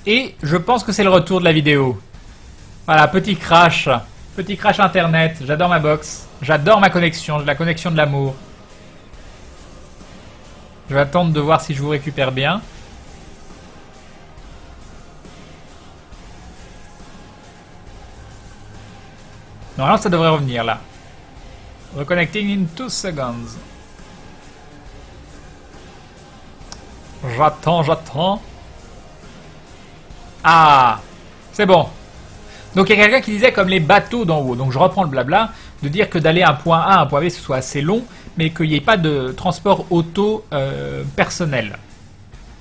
Et je pense que c'est le retour de la vidéo. Voilà, petit crash. Petit crash internet. J'adore ma box. J'adore ma connexion. J'ai la connexion de l'amour. Je vais attendre de voir si je vous récupère bien. Normalement, ça devrait revenir là. Reconnecting in 2 seconds. J'attends. Ah, c'est bon. Donc il y a quelqu'un qui disait comme les bateaux d'en haut. Donc je reprends le blabla de dire que d'aller à un point A à un point B ce soit assez long, mais qu'il n'y ait pas de transport auto personnel.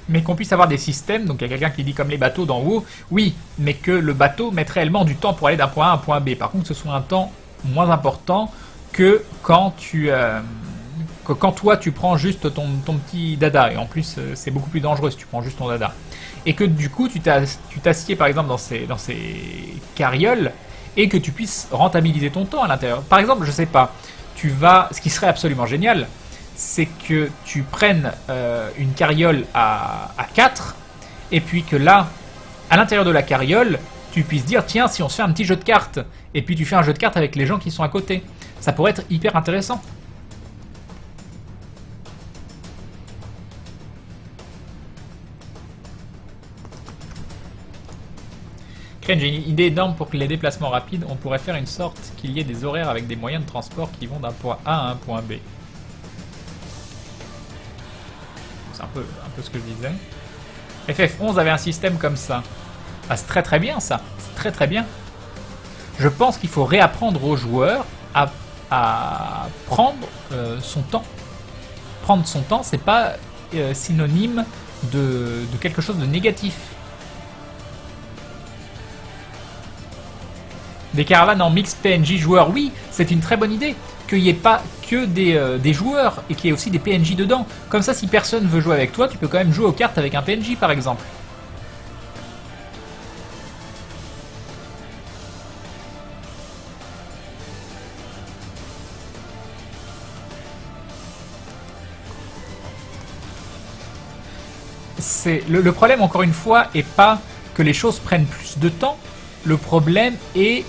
Mais qu'on puisse avoir des systèmes. Donc il y a quelqu'un qui dit comme les bateaux d'en haut. Oui, mais que le bateau mette réellement du temps pour aller d'un point A à un point B. Par contre, ce soit un temps moins important que quand quand toi tu prends juste ton petit dada. Et en plus, c'est beaucoup plus dangereux si tu prends juste ton dada. Et que du coup, tu t'assieds par exemple dans ces carrioles et que tu puisses rentabiliser ton temps à l'intérieur. Par exemple, je sais pas, ce qui serait absolument génial, c'est que tu prennes une carriole à 4 et puis que là, à l'intérieur de la carriole, tu puisses dire tiens, si on se fait un petit jeu de cartes, et puis tu fais un jeu de cartes avec les gens qui sont à côté. Ça pourrait être hyper intéressant. Crane, j'ai une idée énorme pour que les déplacements rapides, on pourrait faire une sorte qu'il y ait des horaires avec des moyens de transport qui vont d'un point A à un point B. C'est un peu ce que je disais. FF11 avait un système comme ça. Ah, c'est très très bien ça. C'est très très bien. Je pense qu'il faut réapprendre aux joueurs à prendre son temps. Prendre son temps, c'est pas synonyme de quelque chose de négatif. Des caravanes en mix PNJ joueurs, oui, c'est une très bonne idée. Qu'il n'y ait pas que des joueurs et qu'il y ait aussi des PNJ dedans. Comme ça, si personne veut jouer avec toi, tu peux quand même jouer aux cartes avec un PNJ par exemple. Le problème, encore une fois, est pas que les choses prennent plus de temps. Le problème est...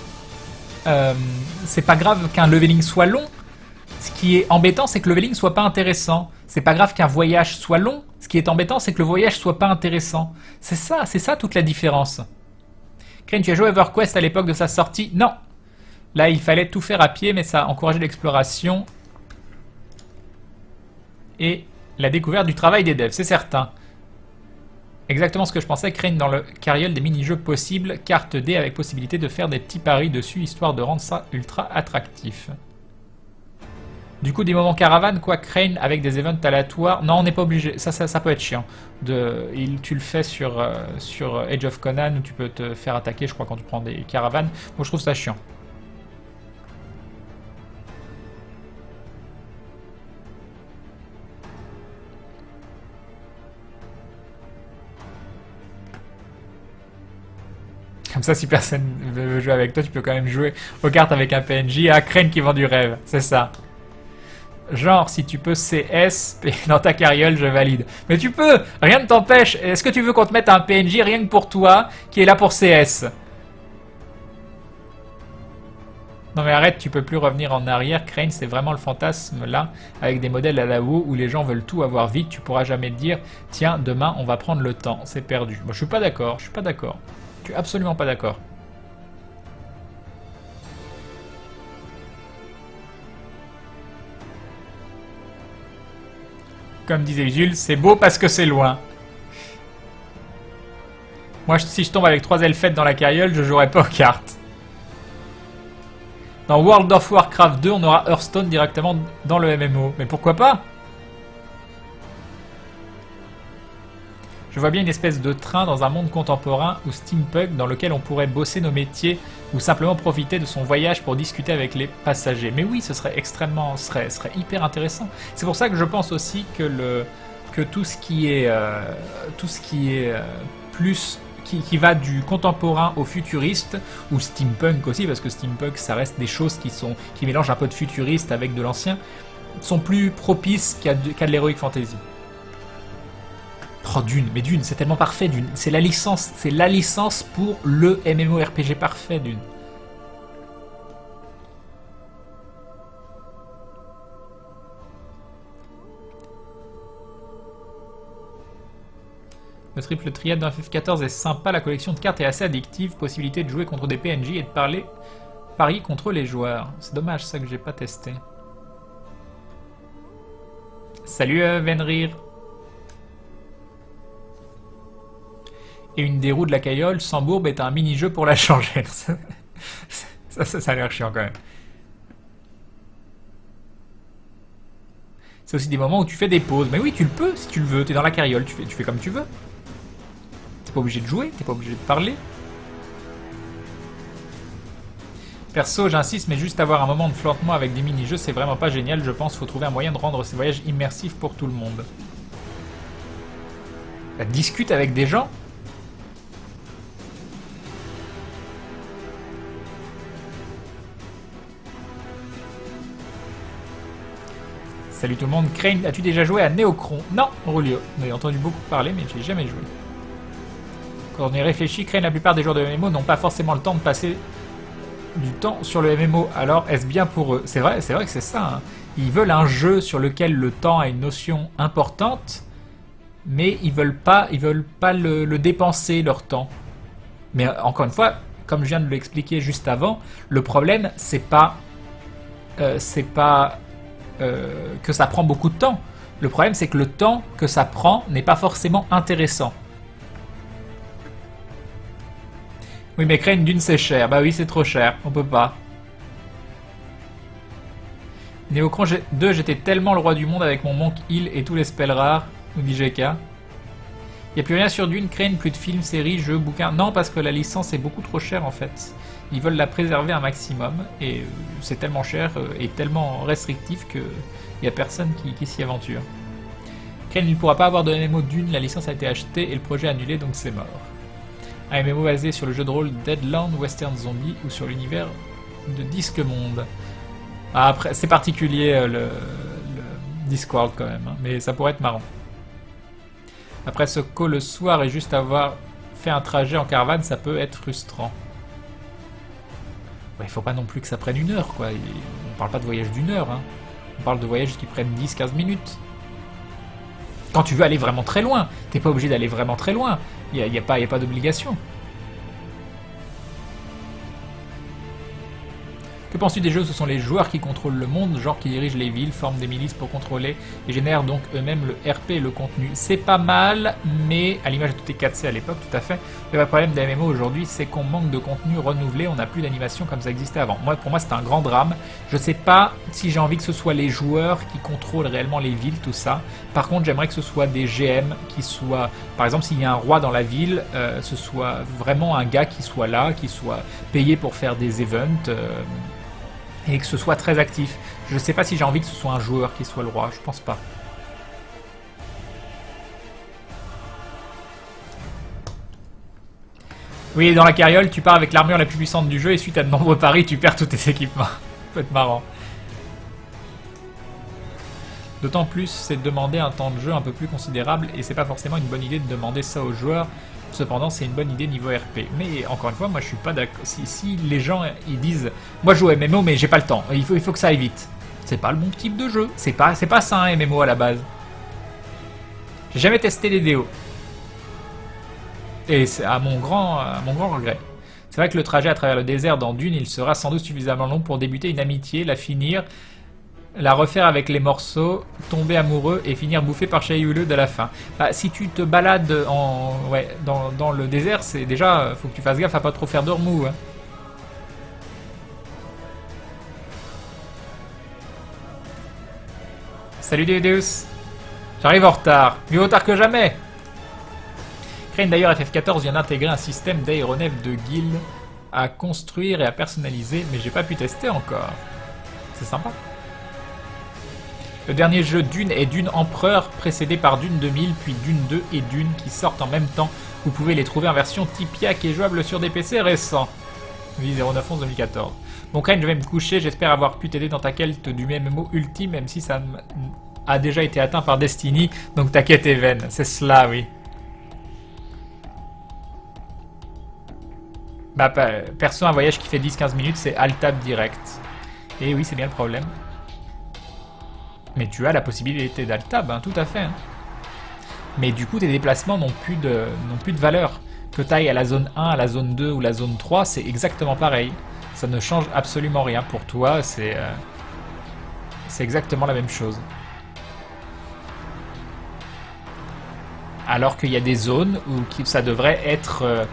c'est pas grave qu'un leveling soit long. Ce qui est embêtant, c'est que le leveling soit pas intéressant. C'est pas grave qu'un voyage soit long. Ce qui est embêtant, c'est que le voyage soit pas intéressant. C'est ça toute la différence. Crane, tu as joué à EverQuest à l'époque de sa sortie? Non. Là, il fallait tout faire à pied, mais ça a encouragé l'exploration et la découverte du travail des devs, c'est certain. Exactement ce que je pensais, Crane dans le carriole des mini-jeux possibles, carte D avec possibilité de faire des petits paris dessus, histoire de rendre ça ultra attractif. Du coup, des moments caravane, quoi, Crane avec des events aléatoires. Non, on n'est pas obligé, ça peut être chiant. Tu le fais sur Age of Conan, où tu peux te faire attaquer, je crois, quand tu prends des caravanes. Moi, je trouve ça chiant. Comme ça, si personne veut jouer avec toi, tu peux quand même jouer aux cartes avec un PNJ à Crane qui vend du rêve. C'est ça. Genre, si tu peux CS dans ta carriole, je valide. Mais tu peux, rien ne t'empêche. Est-ce que tu veux qu'on te mette un PNJ rien que pour toi, qui est là pour CS? Non mais arrête, tu peux plus revenir en arrière. Crane, c'est vraiment le fantasme là, avec des modèles à la WoW où les gens veulent tout avoir vite. Tu pourras jamais te dire, tiens, demain on va prendre le temps. C'est perdu. Moi, je suis pas d'accord. Je suis pas d'accord. Je suis absolument pas d'accord. Comme disait Usul, c'est beau parce que c'est loin. Moi, si je tombe avec 3 elfettes dans la carriole, je jouerai pas aux cartes. Dans World of Warcraft 2, on aura Hearthstone directement dans le MMO. Mais pourquoi pas? Je vois bien une espèce de train dans un monde contemporain ou steampunk dans lequel on pourrait bosser nos métiers ou simplement profiter de son voyage pour discuter avec les passagers. Mais oui, ce serait extrêmement, serait hyper intéressant. C'est pour ça que je pense aussi que tout ce qui est plus qui va du contemporain au futuriste ou steampunk aussi, parce que steampunk ça reste des choses qui mélangent un peu de futuriste avec de l'ancien, sont plus propices qu'à de l'heroic fantasy. Oh, Dune, mais Dune, c'est tellement parfait, Dune. C'est la licence pour le MMORPG parfait, Dune. Le triple triade dans FF14 est sympa, la collection de cartes est assez addictive, possibilité de jouer contre des PNJ et de parier contre les joueurs. C'est dommage ça que j'ai pas testé. Salut Venrir. Et une des roues de la caillole, sans bourbe, est un mini-jeu pour la changer. ça a l'air chiant quand même. C'est aussi des moments où tu fais des pauses. Mais oui, tu le peux si tu le veux. T'es dans la carriole, tu fais comme tu veux. T'es pas obligé de jouer, t'es pas obligé de parler. Perso, j'insiste, mais juste avoir un moment de flottement avec des mini-jeux, c'est vraiment pas génial. Je pense qu'il faut trouver un moyen de rendre ces voyages immersifs pour tout le monde. Bah, discute avec des gens. Salut tout le monde. Crane, as-tu déjà joué à Néocron? Non, Rolio. On a entendu beaucoup parler, mais j'ai jamais joué. Quand on y réfléchit, Crane, la plupart des joueurs de MMO n'ont pas forcément le temps de passer du temps sur le MMO. Alors, est-ce bien pour eux? C'est vrai que c'est ça. Hein. Ils veulent un jeu sur lequel le temps a une notion importante, mais ils veulent pas le dépenser leur temps. Mais encore une fois, comme je viens de l'expliquer juste avant, le problème c'est pas que ça prend beaucoup de temps. Le problème c'est que le temps que ça prend n'est pas forcément intéressant. Oui, mais Crane Dune c'est cher. Bah oui, c'est trop cher. On peut pas. Néocron 2, j'étais tellement le roi du monde avec mon Monk Hill et tous les spells rares, nous dit GK. Il n'y a plus rien sur Dune, Crane, plus de films, séries, jeux, bouquins. Non, parce que la licence est beaucoup trop chère en fait. Ils veulent la préserver un maximum et c'est tellement cher et tellement restrictif qu'il n'y a personne qui s'y aventure. Crane, il ne pourra pas avoir de MMO Dune, la licence a été achetée et le projet annulé, donc c'est mort. Un MMO basé sur le jeu de rôle Deadland Western Zombie ou sur l'univers de Disque Monde. Ah, après, c'est particulier le Discworld quand même, hein, mais ça pourrait être marrant. Après ce call le soir et juste avoir fait un trajet en caravane, ça peut être frustrant. Ouais, il faut pas non plus que ça prenne 1 heure, quoi. On parle pas de voyage d'1 heure, hein. On parle de voyages qui prennent 10-15 minutes. Quand tu veux aller vraiment très loin, t'es pas obligé d'aller vraiment très loin. Il n'y a pas d'obligation. Que penses-tu des jeux où ce sont les joueurs qui contrôlent le monde, genre qui dirigent les villes, forment des milices pour contrôler et génèrent donc eux-mêmes le RP et le contenu? C'est pas mal, mais à l'image de TT4C à l'époque, tout à fait. Le vrai problème des MMO aujourd'hui, c'est qu'on manque de contenu renouvelé, on n'a plus d'animation comme ça existait avant. Pour moi, c'est un grand drame. Je sais pas si j'ai envie que ce soit les joueurs qui contrôlent réellement les villes, tout ça. Par contre, j'aimerais que ce soit des GM qui soient... Par exemple, s'il y a un roi dans la ville, ce soit vraiment un gars qui soit là, qui soit payé pour faire des events... et que ce soit très actif. Je ne sais pas si j'ai envie que ce soit un joueur qui soit le roi, je pense pas. Oui, dans la carriole, tu pars avec l'armure la plus puissante du jeu et suite à de nombreux paris, tu perds tous tes équipements. Ça peut être marrant. D'autant plus, c'est de demander un temps de jeu un peu plus considérable et c'est pas forcément une bonne idée de demander ça aux joueurs. Cependant, c'est une bonne idée niveau RP. Mais encore une fois, moi je suis pas d'accord. Si les gens ils disent, moi je joue au MMO mais j'ai pas le temps, il faut que ça aille vite. C'est pas le bon type de jeu. C'est pas ça un MMO à la base. J'ai jamais testé les DO. Et c'est à mon grand regret. C'est vrai que le trajet à travers le désert dans Dune, il sera sans doute suffisamment long pour débuter une amitié, la finir, la refaire avec les morceaux, tomber amoureux et finir bouffé par Shaihulu de la fin. Bah, si tu te balades dans le désert, c'est déjà, faut que tu fasses gaffe à pas trop faire de remous. Hein. Salut Deus. J'arrive en retard. Mieux vaut tard que jamais. Crane d'ailleurs FF14 vient d'intégrer un système d'aéronefs de guild à construire et à personnaliser, mais j'ai pas pu tester encore. C'est sympa. Le dernier jeu Dune est Dune Empereur, précédé par Dune 2000, puis Dune 2 et Dune qui sortent en même temps. Vous pouvez les trouver en version Tipia qui est jouable sur des PC récents. Oui, 0911-2014. Bon Crane, je vais me coucher, j'espère avoir pu t'aider dans ta quête du MMO ultime, même si ça a déjà été atteint par Destiny, donc ta quête est vaine. C'est cela, oui. Bah, perso, un voyage qui fait 10-15 minutes, c'est alt-tab direct. Et oui, c'est bien le problème. Mais tu as la possibilité d'alt-tab, hein, tout à fait. Hein. Mais du coup, tes déplacements n'ont plus de valeur. Que tu ailles à la zone 1, à la zone 2 ou la zone 3, c'est exactement pareil. Ça ne change absolument rien pour toi, c'est exactement la même chose. Alors qu'il y a des zones où ça devrait être...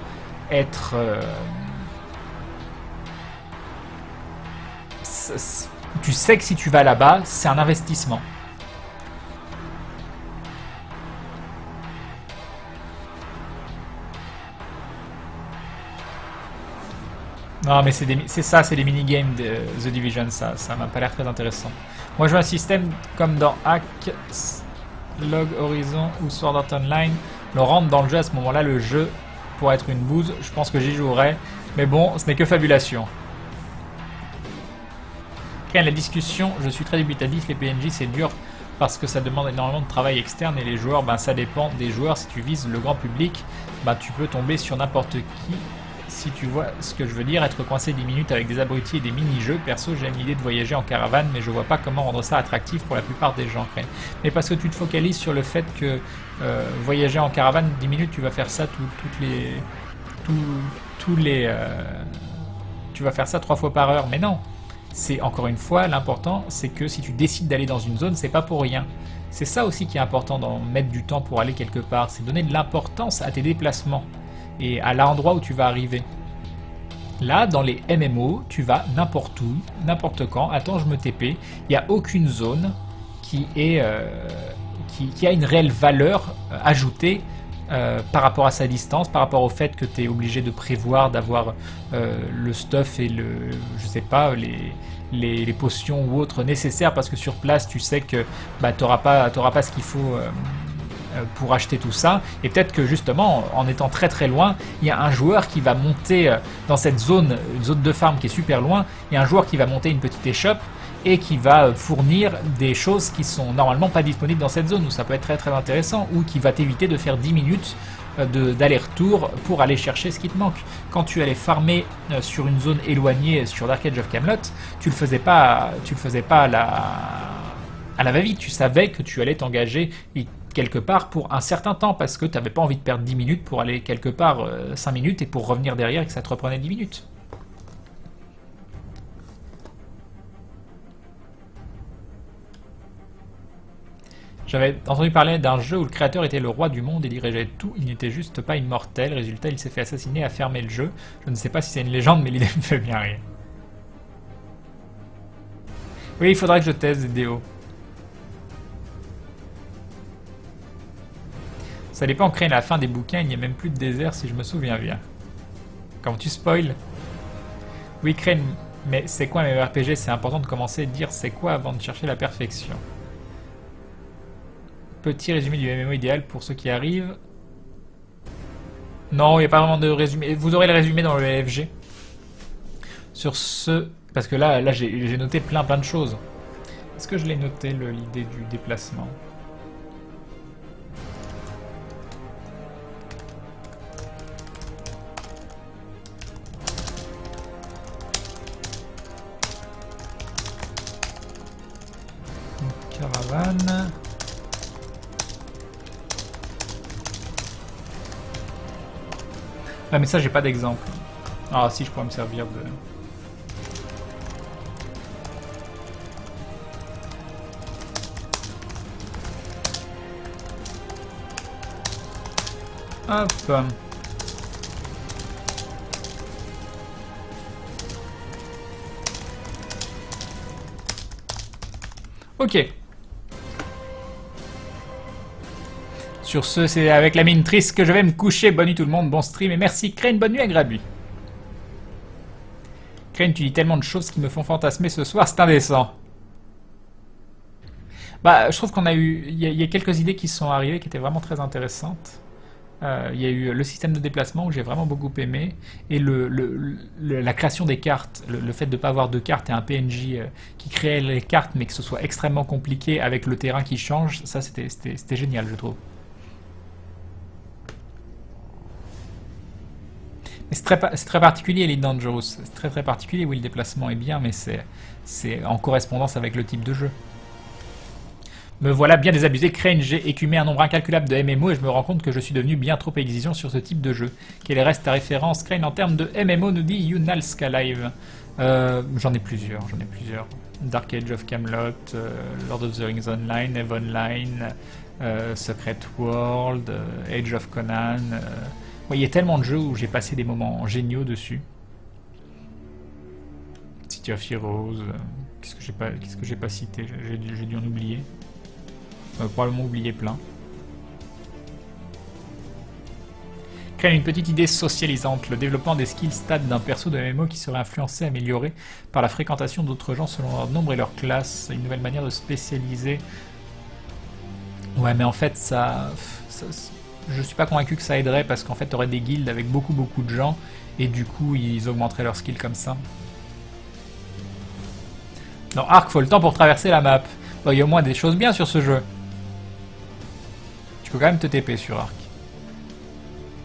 tu sais que si tu vas là-bas, c'est un investissement. Non, mais c'est ça, c'est les minigames de The Division, ça m'a pas l'air très intéressant. Moi, je veux un système comme dans Hack, Log Horizon ou Sword Art Online. Le rentre dans le jeu à ce moment-là, le jeu pourrait être une bouse. Je pense que j'y jouerai, mais bon, ce n'est que fabulation. Quand la discussion, je suis très dubitatif, les PNJ c'est dur parce que ça demande énormément de travail externe et les joueurs, ben ça dépend des joueurs. Si tu vises le grand public, ben tu peux tomber sur n'importe qui. Si tu vois ce que je veux dire, être coincé 10 minutes avec des abrutis et des mini-jeux, perso j'aime l'idée de voyager en caravane, mais je vois pas comment rendre ça attractif pour la plupart des gens. Mais parce que tu te focalises sur le fait que voyager en caravane, 10 minutes tu vas faire ça tu vas faire ça 3 fois par heure, mais non. C'est encore une fois, l'important c'est que si tu décides d'aller dans une zone, c'est pas pour rien. C'est ça aussi qui est important d'en mettre du temps pour aller quelque part, c'est donner de l'importance à tes déplacements et à l'endroit où tu vas arriver. Là, dans les MMO, tu vas n'importe où, n'importe quand. Attends, je me TP. Il n'y a aucune zone qui a une réelle valeur ajoutée par rapport à sa distance, par rapport au fait que tu es obligé de prévoir d'avoir le stuff et je sais pas, les potions ou autres nécessaires, parce que sur place, tu sais que bah, tu n'auras pas ce qu'il faut pour acheter tout ça, et peut-être que justement en étant très très loin, il y a un joueur qui va monter dans cette zone, une zone de farm qui est super loin, il y a un joueur qui va monter une petite échoppe et qui va fournir des choses qui sont normalement pas disponibles dans cette zone, où ça peut être très très intéressant, ou qui va t'éviter de faire 10 minutes d'aller-retour pour aller chercher ce qui te manque. Quand tu allais farmer sur une zone éloignée sur Dark Age of Camelot, tu le faisais pas à la va-vite, tu savais que tu allais t'engager quelque part pour un certain temps, parce que tu n'avais pas envie de perdre 10 minutes pour aller quelque part 5 minutes et pour revenir derrière et que ça te reprenait 10 minutes. J'avais entendu parler d'un jeu où le créateur était le roi du monde et dirigeait tout, il n'était juste pas immortel, résultat il s'est fait assassiner et a fermé le jeu. Je ne sais pas si c'est une légende, mais l'idée me fait bien rire. Oui, il faudrait que je teste DO. Ça dépend, créer la fin des bouquins, il n'y a même plus de désert si je me souviens bien. Quand tu spoil. Oui, Crane, mais c'est quoi un MMORPG? C'est important de commencer à dire c'est quoi avant de chercher la perfection. Petit résumé du MMO idéal pour ceux qui arrivent. Non, il n'y a pas vraiment de résumé. Vous aurez le résumé dans le LFG. Sur ce... Parce que là j'ai noté plein de choses. Est-ce que je l'ai noté, l'idée du déplacement? Caravane. Ah mais ça j'ai pas d'exemple. Ah si, je pourrais me servir de... Hop. Ok. Sur ce, c'est avec la mine triste que je vais me coucher. Bonne nuit tout le monde, bon stream et merci Crane, bonne nuit à Grabu. Crane, tu dis tellement de choses qui me font fantasmer ce soir, c'est indécent. Bah, je trouve qu'on a eu... Il y a quelques idées qui sont arrivées qui étaient vraiment très intéressantes. Il y a eu le système de déplacement où j'ai vraiment beaucoup aimé, et la création des cartes, le fait de ne pas avoir de cartes et un PNJ qui crée les cartes mais que ce soit extrêmement compliqué avec le terrain qui change, ça c'était génial je trouve. Mais c'est très particulier Elite Dangerous. C'est très très particulier. Oui, le déplacement est bien, mais c'est en correspondance avec le type de jeu. Me voilà bien désabusé, Crane, j'ai écumé un nombre incalculable de MMO et je me rends compte que je suis devenu bien trop exigeant sur ce type de jeu. Quelle reste ta référence, Crane, en termes de MMO, nous dit Yunalska Live. J'en ai plusieurs. Dark Age of Camelot, Lord of the Rings Online, EVE Online, Secret World, Age of Conan. Ouais, il y a tellement de jeux où j'ai passé des moments géniaux dessus. City of Heroes, qu'est-ce que j'ai pas cité, j'ai dû en oublier. Probablement oublié plein. Créer une petite idée socialisante, le développement des skills stats d'un perso de MMO qui serait influencé, amélioré par la fréquentation d'autres gens selon leur nombre et leur classe, une nouvelle manière de spécialiser. Ouais, mais en fait, je suis pas convaincu que ça aiderait parce qu'en fait, t'aurais des guildes avec beaucoup de gens et du coup, ils augmenteraient leurs skills comme ça. Dans Ark, faut le temps pour traverser la map. Bon, il y a au moins des choses bien sur ce jeu. Tu peux quand même te TP sur Ark.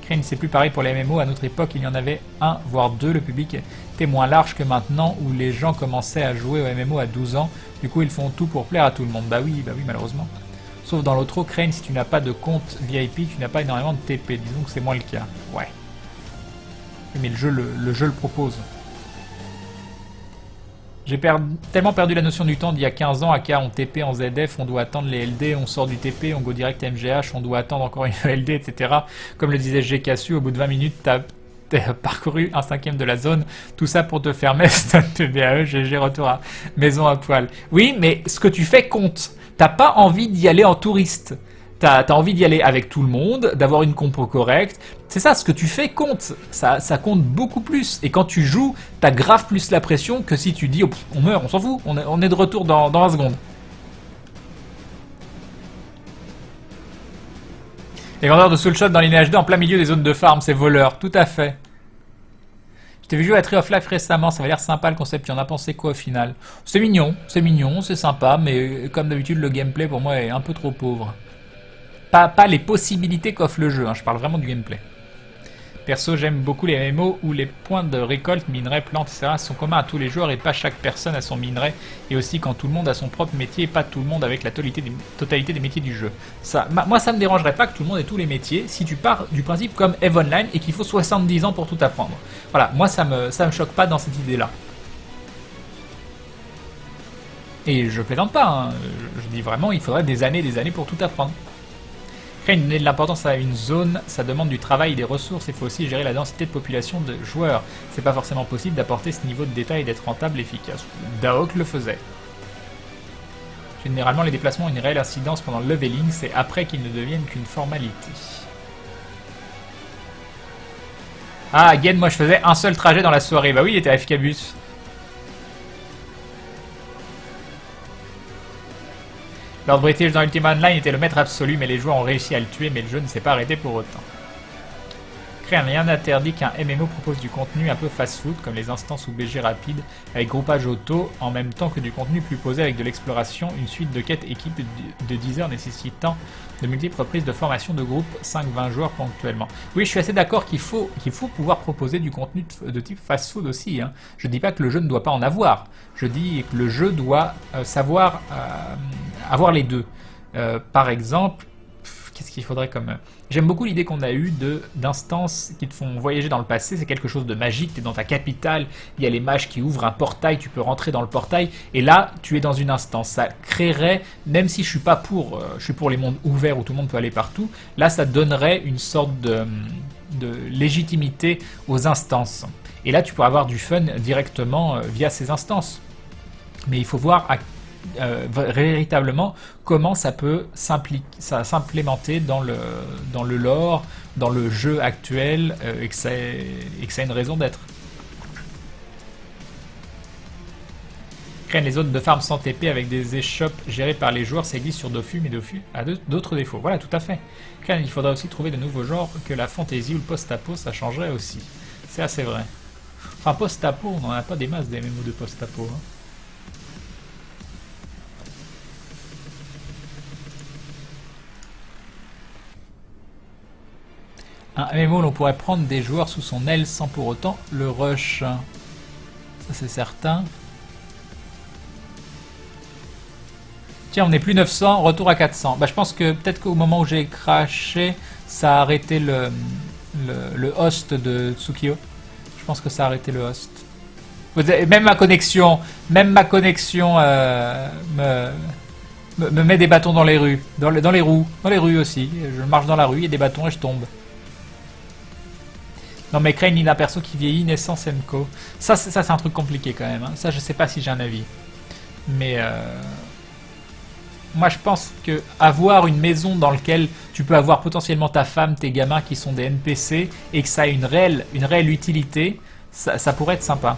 Crane, c'est plus pareil pour les MMO. À notre époque, il y en avait un, voire deux. Le public était moins large que maintenant, où les gens commençaient à jouer au MMO à 12 ans. Du coup, ils font tout pour plaire à tout le monde. Bah oui, malheureusement. Sauf dans l'autre, Crane, si tu n'as pas de compte VIP, tu n'as pas énormément de TP. Disons que c'est moins le cas. Ouais. Mais le jeu le propose. J'ai tellement perdu la notion du temps d'il y a 15 ans. AK, on TP en ZF, on doit attendre les LD, on sort du TP, on go direct à MGH, on doit attendre encore une LD, etc. Comme le disait GKSU, au bout de 20 minutes, t'as parcouru un cinquième de la zone. Tout ça pour te faire stun de BAE, GG, retour à maison à poil. Oui, mais ce que tu fais compte. T'as pas envie d'y aller en touriste. T'as envie d'y aller avec tout le monde, d'avoir une compo correcte. C'est ça, ce que tu fais compte. Ça compte beaucoup plus. Et quand tu joues, t'as grave plus la pression que si tu dis oh, on meurt, on s'en fout, on est de retour dans 20 secondes. Les vendeurs de Soulshot dans Lineage 2 en plein milieu des zones de farm, c'est voleur, tout à fait. Je t'ai vu jouer à Tree of Life récemment, ça va l'air sympa le concept, tu en as pensé quoi au final? C'est mignon, c'est sympa, mais comme d'habitude le gameplay pour moi est un peu trop pauvre. Pas les possibilités qu'offre le jeu, hein, je parle vraiment du gameplay. Perso, j'aime beaucoup les MMO où les points de récolte, minerais, plantes, etc. sont communs à tous les joueurs et pas chaque personne a son minerai. Et aussi quand tout le monde a son propre métier et pas tout le monde avec la totalité des métiers du jeu. Moi, ça me dérangerait pas que tout le monde ait tous les métiers si tu pars du principe comme EVE Online et qu'il faut 70 ans pour tout apprendre. Voilà, moi ça me choque pas dans cette idée-là. Et je plaisante pas, hein. Je dis vraiment il faudrait des années pour tout apprendre. Donner de l'importance à une zone, ça demande du travail et des ressources. Il faut aussi gérer la densité de population de joueurs. C'est pas forcément possible d'apporter ce niveau de détail et d'être rentable et efficace. Daok le faisait. Généralement, les déplacements ont une réelle incidence pendant le leveling, c'est après qu'ils ne deviennent qu'une formalité. Ah, again, moi je faisais un seul trajet dans la soirée. Bah oui, il était à FKBus. Lord British dans Ultima Online était le maître absolu, mais les joueurs ont réussi à le tuer, mais le jeu ne s'est pas arrêté pour autant. Rien n'interdit qu'un MMO propose du contenu un peu fast-food, comme les instances ou BG rapide, avec groupage auto, en même temps que du contenu plus posé avec de l'exploration, une suite de quêtes équipes de 10 heures nécessitant de multiples reprises de formation de groupe 5-20 joueurs ponctuellement. Oui, je suis assez d'accord qu'il faut pouvoir proposer du contenu de type fast-food aussi. Hein. Je dis pas que le jeu ne doit pas en avoir. Je dis que le jeu doit savoir avoir les deux. Par exemple, qu'est-ce qu'il faudrait comme... J'aime beaucoup l'idée qu'on a eue d'instances qui te font voyager dans le passé. C'est quelque chose de magique. Tu es dans ta capitale, il y a les mages qui ouvrent un portail, tu peux rentrer dans le portail. Et là, tu es dans une instance. Ça créerait, même si je suis pas pour, je suis pour les mondes ouverts où tout le monde peut aller partout, là, ça donnerait une sorte de légitimité aux instances. Et là, tu pourrais avoir du fun directement via ces instances. Mais il faut voir véritablement comment ça peut s'implémenter dans le lore, dans le jeu actuel, et que ça a une raison d'être. Créer les zones de farm sans TP avec des échoppes gérées par les joueurs, ça existe sur Dofus, mais Dofus a d'autres défauts. Voilà, tout à fait. Il faudra aussi trouver de nouveaux genres, que la fantasy ou le post-apo, ça changerait aussi. C'est assez vrai. Enfin, post-apo, on n'en a pas des masses des MMO de post-apo. Hein. Un MMO, l'on pourrait prendre des joueurs sous son aile sans pour autant le rush. Ça, c'est certain. Tiens, on n'est plus 900, retour à 400. Bah, je pense que peut-être qu'au moment où j'ai craché, ça a arrêté le host de Tsukio. Je pense que ça a arrêté le host. Même ma connexion me met des bâtons dans les rues, dans les roues, dans les rues aussi. Je marche dans la rue, il y a des bâtons et je tombe. Non mais Crane, il a un perso qui vieillit, naissance Co. Ça c'est un truc compliqué quand même. Hein. Ça, je sais pas si j'ai un avis. Mais moi, je pense que avoir une maison dans laquelle tu peux avoir potentiellement ta femme, tes gamins qui sont des NPC et que ça a une réelle utilité, ça pourrait être sympa.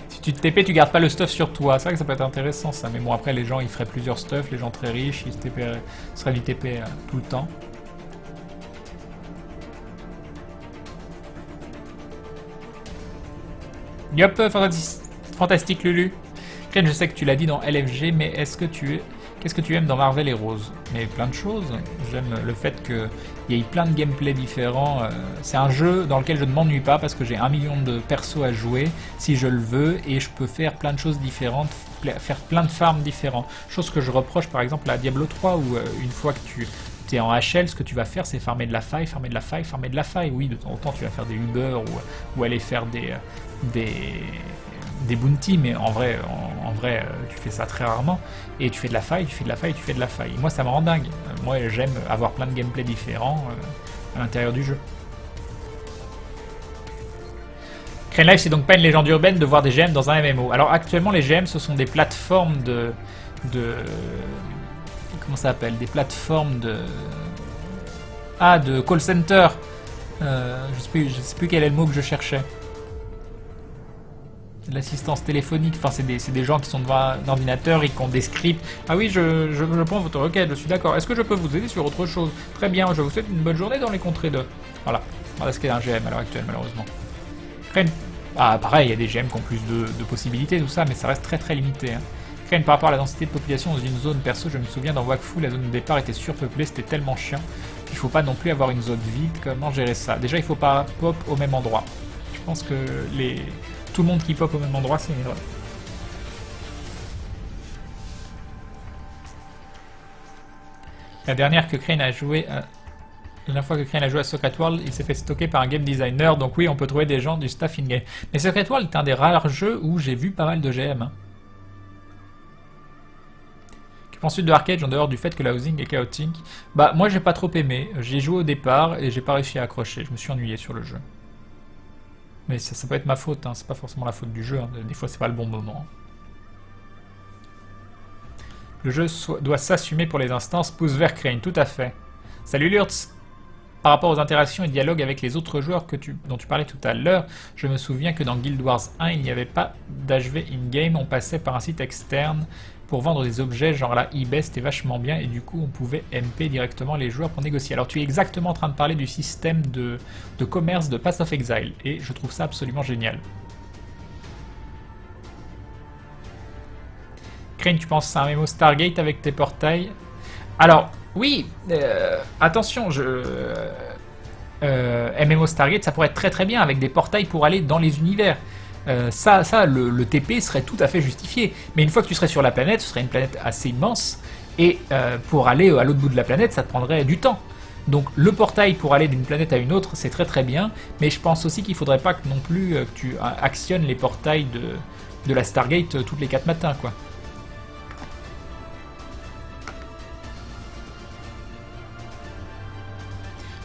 Si tu te TP, tu gardes pas le stuff sur toi. C'est vrai que ça peut être intéressant ça. Mais bon, après, les gens ils feraient plusieurs stuff. Les gens très riches, ils seraient du TP tout le temps. Yop, fantastique Lulu. Ken, je sais que tu l'as dit dans LFG, mais qu'est-ce que tu aimes dans Marvel et Rose? Mais plein de choses. J'aime le fait qu'il y ait plein de gameplay différents. C'est un jeu dans lequel je ne m'ennuie pas parce que j'ai 1 million de persos à jouer si je le veux et je peux faire plein de choses différentes, faire plein de farms différents. Chose que je reproche par exemple à Diablo 3 où une fois que tu es en HL, ce que tu vas faire c'est farmer de la faille, farmer de la faille, farmer de la faille. Oui, de temps en temps tu vas faire des Uber ou aller faire des bounties, mais en vrai, tu fais ça très rarement. Et tu fais de la faille, tu fais de la faille, tu fais de la faille. Moi, ça me rend dingue. Moi, j'aime avoir plein de gameplay différents à l'intérieur du jeu. Crane Life, c'est donc pas une légende urbaine de voir des GM dans un MMO. Alors, actuellement, les GM, ce sont des plateformes de comment ça s'appelle? Des plateformes de call center. Je sais plus quel est le mot que je cherchais. L'assistance téléphonique, enfin c'est des gens qui sont devant un ordinateur et qui ont des scripts. Ah oui, je prends votre requête, je suis d'accord. Est-ce que je peux vous aider sur autre chose? Très bien, je vous souhaite une bonne journée dans les contrées de... Voilà, ce qu'est un GM à l'heure actuelle malheureusement. Crane... Ah pareil, il y a des GM qui ont plus de possibilités, tout ça, mais ça reste très très limité. Hein. Crane, par rapport à la densité de population dans une zone perso, je me souviens dans Wakfu, la zone de départ était surpeuplée, c'était tellement chiant qu'il faut pas non plus avoir une zone vide. Comment gérer ça? Déjà, il faut pas pop au même endroit. Je pense que tout le monde qui pop au même endroit, c'est une erreur. La dernière que Crane a joué, la dernière fois que Crane a joué à Secret World, il s'est fait stocker par un game designer. Donc oui, on peut trouver des gens du staff in-game. Mais Secret World est un des rares jeux où j'ai vu pas mal de GM. Hein. Que penses-tu de Arcade en dehors du fait que la housing est chaotique? Bah moi j'ai pas trop aimé. J'y ai joué au départ et j'ai pas réussi à accrocher. Je me suis ennuyé sur le jeu. Mais ça peut être ma faute, hein. C'est pas forcément la faute du jeu, hein. Des fois c'est pas le bon moment. Le jeu doit s'assumer pour les instances, pouce vert Crane, tout à fait. Salut Lurtz. Par rapport aux interactions et dialogues avec les autres joueurs dont tu parlais tout à l'heure, je me souviens que dans Guild Wars 1, il n'y avait pas d'HV in-game, on passait par un site externe pour vendre des objets, genre là, eBay, c'était vachement bien, et du coup, on pouvait MP directement les joueurs pour négocier. Alors, tu es exactement en train de parler du système de commerce de Path of Exile, et je trouve ça absolument génial. Crane, tu penses à un MMO Stargate avec tes portails? Alors, oui, attention, MMO Stargate, ça pourrait être très très bien avec des portails pour aller dans les univers. Le TP serait tout à fait justifié. Mais une fois que tu serais sur la planète, ce serait une planète assez immense. Et pour aller à l'autre bout de la planète, ça te prendrait du temps. Donc le portail pour aller d'une planète à une autre, c'est très très bien. Mais je pense aussi qu'il ne faudrait pas que non plus que tu actionnes les portails de la Stargate toutes les 4 matins, quoi.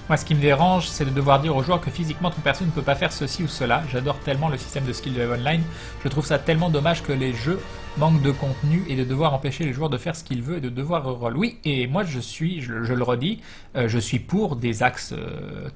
Moi, ce qui me dérange, c'est de devoir dire aux joueurs que physiquement ton perso ne peut pas faire ceci ou cela. J'adore tellement le système de skill de Online. Je trouve ça tellement dommage que les jeux manquent de contenu et de devoir empêcher les joueurs de faire ce qu'ils veulent et de devoir reroll. Oui, et moi je le redis, je suis pour des axes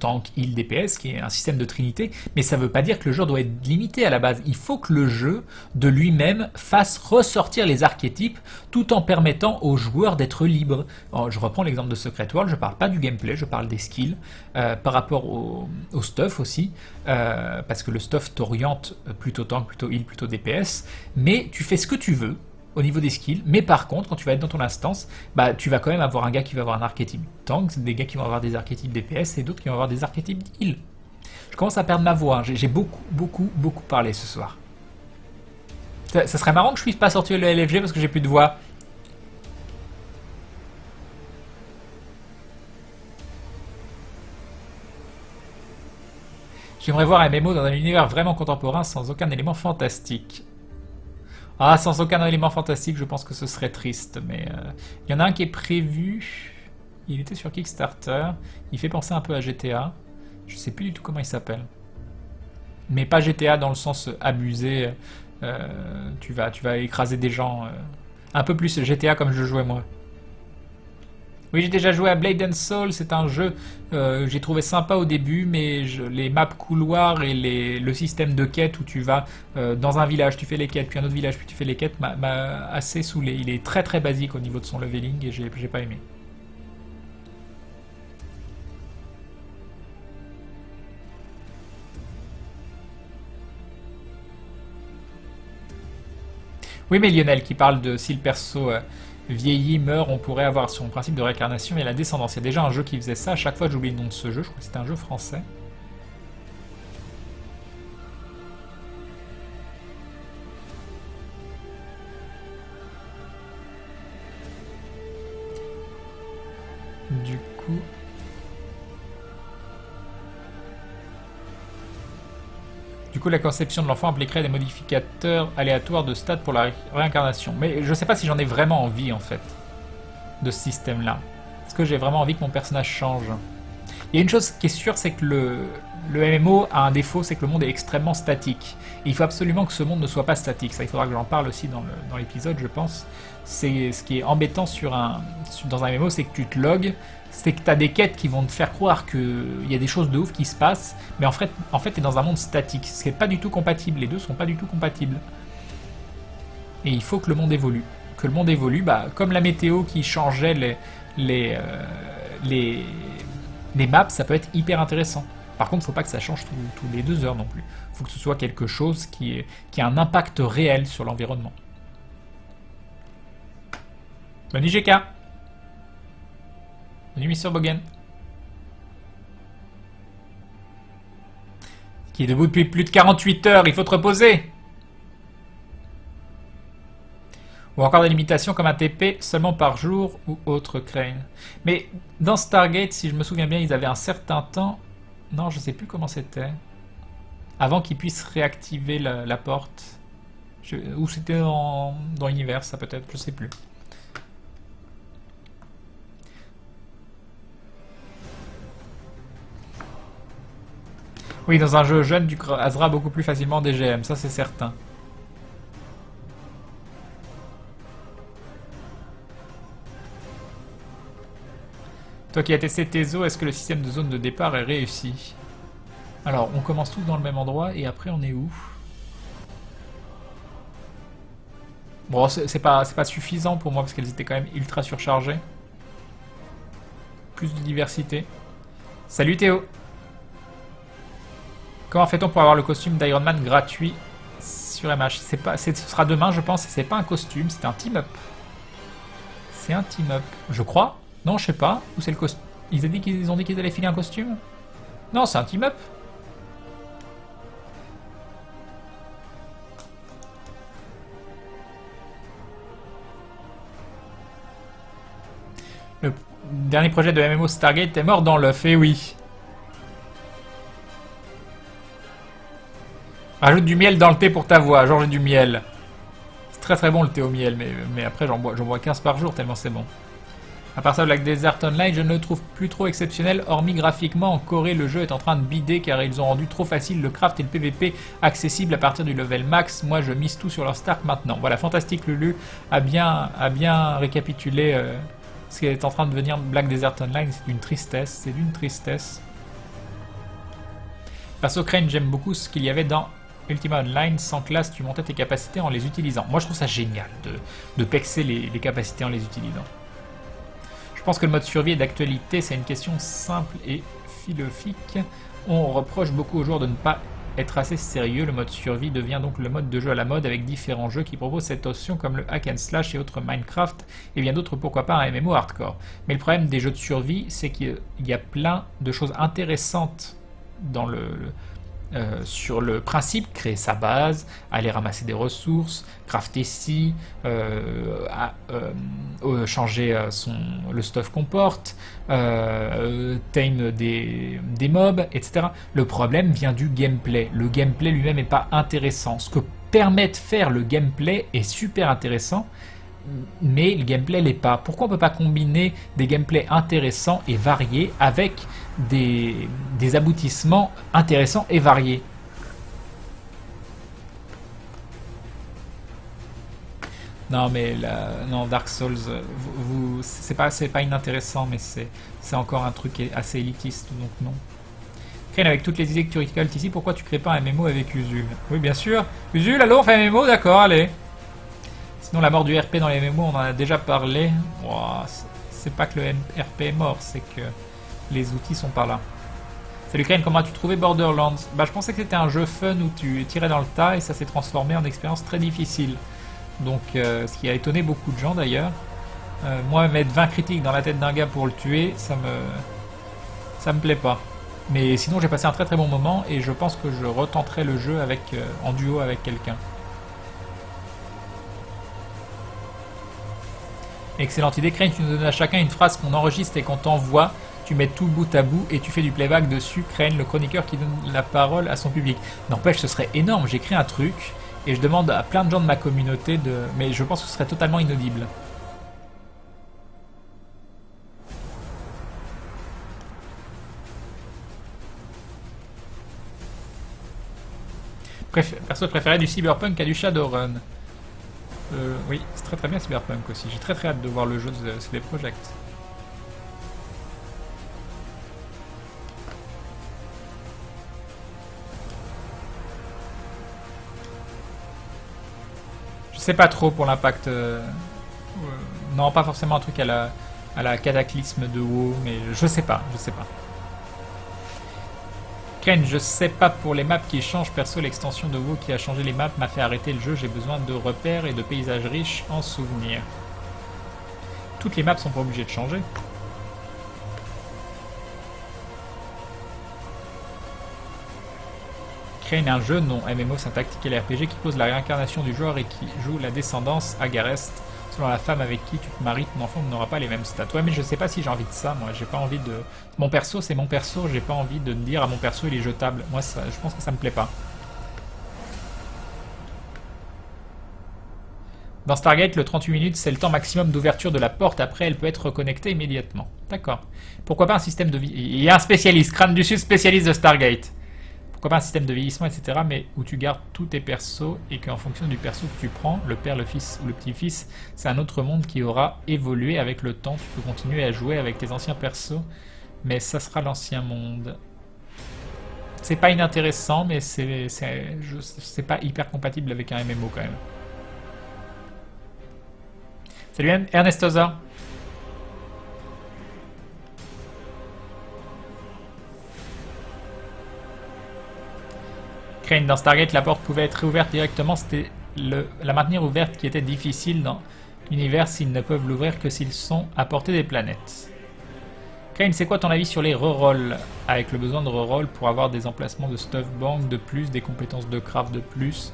tank, heal, DPS, qui est un système de trinité, mais ça ne veut pas dire que le jeu doit être limité à la base. Il faut que le jeu de lui-même fasse ressortir les archétypes tout en permettant aux joueurs d'être libres. Alors, je reprends l'exemple de Secret World, je ne parle pas du gameplay, je parle des skills. par rapport au stuff aussi, parce que le stuff t'oriente plutôt tank, plutôt heal, plutôt DPS, mais tu fais ce que tu veux au niveau des skills, mais par contre, quand tu vas être dans ton instance, bah, tu vas quand même avoir un gars qui va avoir un archétype tank, des gars qui vont avoir des archétypes DPS, et d'autres qui vont avoir des archétypes heal. Je commence à perdre ma voix, hein. J'ai beaucoup parlé ce soir. Ça serait marrant que je puisse pas sortir le LFG parce que j'ai plus de voix. J'aimerais voir un MMO dans un univers vraiment contemporain sans aucun élément fantastique. Ah, sans aucun élément fantastique, je pense que ce serait triste, mais il y en a un qui est prévu. Il était sur Kickstarter. Il fait penser un peu à GTA. Je sais plus du tout comment il s'appelle. Mais pas GTA dans le sens abusé. Tu vas écraser des gens. Un peu plus GTA comme je jouais moi. Oui, j'ai déjà joué à Blade and Soul, c'est un jeu j'ai trouvé sympa au début, mais les maps couloirs et le système de quêtes où tu vas dans un village, tu fais les quêtes, puis un autre village, puis tu fais les quêtes, m'a assez saoulé. Il est très basique au niveau de son leveling et j'ai pas aimé. Oui, mais Lionel qui parle de si le perso vieillit, meurt, on pourrait avoir son principe de réincarnation et la descendance. Il y a déjà un jeu qui faisait ça. À chaque fois, j'oublie le nom de ce jeu. Je crois que c'était un jeu français. Du coup... la conception de l'enfant impliquerait des modificateurs aléatoires de stade pour la réincarnation. Mais je sais pas si j'en ai vraiment envie, en fait, de ce système-là. Est-ce que j'ai vraiment envie que mon personnage change? Il y a une chose qui est sûre, c'est que le MMO a un défaut, c'est que le monde est extrêmement statique. Et il faut absolument que ce monde ne soit pas statique. Ça, il faudra que j'en parle aussi dans l'épisode, je pense. C'est ce qui est embêtant dans un MMO, c'est que tu te logs, c'est que tu as des quêtes qui vont te faire croire qu'il y a des choses de ouf qui se passent, mais en fait tu es dans un monde statique. Ce qui n'est pas du tout compatible. Les deux sont pas du tout compatibles. Et il faut que le monde évolue. Que le monde évolue, bah, comme la météo qui changeait les maps, ça peut être hyper intéressant. Par contre, il ne faut pas que ça change tous les 2 heures non plus. Il faut que ce soit quelque chose qui a un impact réel sur l'environnement. Bonne nuit GK. Bonne nuit Mr. Bogan. Qui est debout depuis plus de 48 heures, il faut te reposer. Ou encore des limitations comme un TP seulement par jour ou autre crane. Mais dans Stargate, si je me souviens bien, ils avaient un certain temps... Non, je sais plus comment c'était. Avant qu'ils puissent réactiver la porte. Ou c'était dans l'univers, ça peut-être, je sais plus. Oui, dans un jeu jeune, tu craseras beaucoup plus facilement des GM, ça c'est certain. Toi qui as testé tes os, est-ce que le système de zone de départ est réussi? Alors, on commence tous dans le même endroit, et après on est où? Bon, c'est pas suffisant pour moi, parce qu'elles étaient quand même ultra surchargées. Plus de diversité. Salut Théo! Comment fait-on pour avoir le costume d'Iron Man gratuit sur MH? Ce sera demain, je pense, et c'est pas un costume, c'est un team-up. C'est un team-up, je crois. Non, je sais pas. Où c'est le costume? Ils ont dit qu'ils allaient filer un costume? Non, c'est un team-up. Le dernier projet de MMO Stargate est mort dans l'œuf, et oui. Rajoute du miel dans le thé pour ta voix, genre j'ai du miel. C'est très bon le thé au miel, mais après j'en bois 15 par jour tellement c'est bon. À part ça, Black Desert Online, je ne le trouve plus trop exceptionnel, hormis graphiquement, en Corée, le jeu est en train de bider car ils ont rendu trop facile le craft et le PVP accessible à partir du level max. Moi, je mise tout sur leur start maintenant. Voilà, Fantastique Lulu a bien récapitulé ce qui est en train de devenir Black Desert Online. C'est d'une tristesse, Perso Crane, j'aime beaucoup ce qu'il y avait dans Ultima Online. Sans classe, tu montais tes capacités en les utilisant. Moi, je trouve ça génial de pexer les capacités en les utilisant. Je pense que le mode survie est d'actualité, c'est une question simple et philosophique. On reproche beaucoup aux joueurs de ne pas être assez sérieux. Le mode survie devient donc le mode de jeu à la mode avec différents jeux qui proposent cette option comme le hack and slash et autres Minecraft et bien d'autres, pourquoi pas un MMO hardcore. Mais le problème des jeux de survie, c'est qu'il y a plein de choses intéressantes dans sur le principe, créer sa base, aller ramasser des ressources, crafter ci, changer le stuff qu'on porte, tame des mobs, etc. Le problème vient du gameplay. Le gameplay lui-même n'est pas intéressant. Ce que permet de faire le gameplay est super intéressant, mais le gameplay l'est pas. Pourquoi on peut pas combiner des gameplays intéressants et variés avec des aboutissements intéressants et variés? Non, mais non, Dark Souls, c'est pas inintéressant, mais c'est encore un truc assez élitiste, donc non. Crane, avec toutes les idées que tu récoltes ici, pourquoi tu crées pas un MMO avec Usul? Oui, bien sûr. Usul, allô, on fait un MMO, d'accord, allez. Sinon, la mort du RP dans les MMO, on en a déjà parlé. Wow, c'est pas que le RP est mort, c'est que les outils sont pas là. Salut Crane, comment as-tu trouvé Borderlands? Bah, je pensais que c'était un jeu fun où tu tirais dans le tas et ça s'est transformé en expérience très difficile. Donc, ce qui a étonné beaucoup de gens d'ailleurs. Moi, mettre 20 critiques dans la tête d'un gars pour le tuer, ça me plaît pas. Mais sinon, j'ai passé un très très bon moment et je pense que je retenterai le jeu en duo avec quelqu'un. Excellente idée, Crane, tu nous donnes à chacun une phrase qu'on enregistre et qu'on t'envoie. Tu mets tout bout à bout et tu fais du playback dessus. Crane, le chroniqueur qui donne la parole à son public. N'empêche, ce serait énorme. J'écris un truc et je demande à plein de gens de ma communauté de... Mais je pense que ce serait totalement inaudible. Perso préféré du Cyberpunk à du Shadowrun. Oui, c'est très très bien Cyberpunk aussi. J'ai très très hâte de voir le jeu de CD Projekt. Je sais pas trop pour l'impact. Non, pas forcément un truc à la cataclysme de WoW, mais je sais pas. Ken, je sais pas pour les maps qui changent, perso l'extension de WoW qui a changé les maps m'a fait arrêter le jeu, j'ai besoin de repères et de paysages riches en souvenirs. Toutes les maps sont pas obligées de changer. Crane, un jeu, non. MMO, c'est un tactique et RPG qui pose la réincarnation du joueur et qui joue la descendance à Garest. Selon la femme avec qui tu te maries, ton enfant n'aura pas les mêmes stats. Ouais, mais je sais pas si j'ai envie de ça, moi. J'ai pas envie de... Mon perso, c'est mon perso. J'ai pas envie de dire à mon perso, il est jetable. Moi, ça, je pense que ça me plaît pas. Dans Stargate, le 38 minutes, c'est le temps maximum d'ouverture de la porte. Après, elle peut être reconnectée immédiatement. D'accord. Pourquoi pas un système de vie... Il y a un spécialiste, Crâne du Sud, spécialiste de Stargate. Pourquoi pas un système de vieillissement, etc. Mais où tu gardes tous tes persos et qu'en fonction du perso que tu prends, le père, le fils ou le petit-fils, c'est un autre monde qui aura évolué avec le temps. Tu peux continuer à jouer avec tes anciens persos, mais ça sera l'ancien monde. C'est pas inintéressant, mais c'est pas hyper compatible avec un MMO quand même. Salut Ernestosa. Crane, dans Stargate, la porte pouvait être réouverte directement. C'était la maintenir ouverte qui était difficile dans l'univers s'ils ne peuvent l'ouvrir que s'ils sont à portée des planètes. Crane, c'est quoi ton avis sur les rerolls? Avec le besoin de reroll pour avoir des emplacements de stuff bank de plus, des compétences de craft de plus.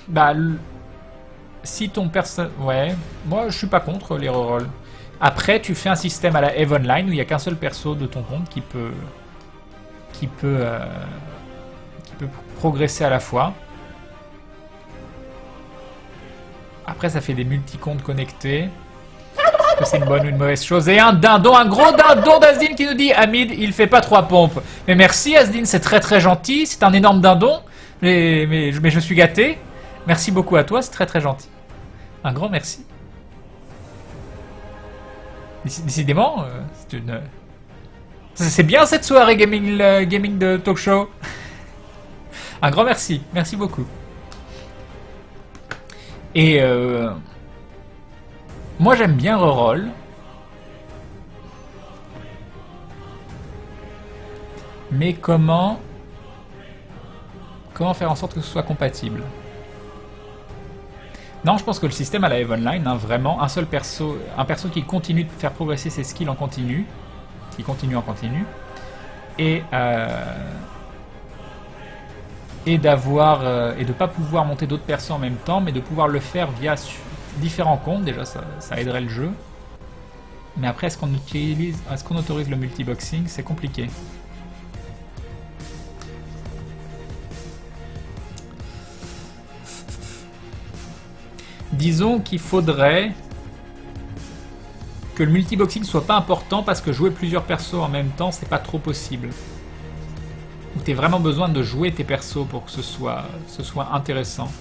Bah, si ton perso... Ouais, moi je suis pas contre les rerolls. Après, tu fais un système à la EVE Online où il n'y a qu'un seul perso de ton compte qui peut progresser à la fois. Après, ça fait des multi-comptes connectés. Est-ce que c'est une bonne ou une mauvaise chose? Et un dindon, un gros dindon d'Asdin qui nous dit Hamid, il fait pas 3 pompes. Mais merci Asdin, c'est très très gentil. C'est un énorme dindon. Mais je suis gâté. Merci beaucoup à toi, c'est très très gentil. Un grand merci. Décidément, c'est une... C'est bien cette soirée gaming de talk show. Un grand merci. Merci beaucoup. Et moi j'aime bien reroll. Mais comment faire en sorte que ce soit compatible? Non, je pense que le système à la EVE Online, hein, vraiment, un perso qui continue de faire progresser ses skills en continu, qui continue en continu, et d'avoir et de pas pouvoir monter d'autres persos en même temps, mais de pouvoir le faire via différents comptes. Déjà, ça aiderait le jeu. Mais après, est-ce qu'on autorise le multiboxing? C'est compliqué. Disons qu'il faudrait que le multiboxing soit pas important parce que jouer plusieurs persos en même temps, c'est pas trop possible. Ou t'as vraiment besoin de jouer tes persos pour que ce soit intéressant.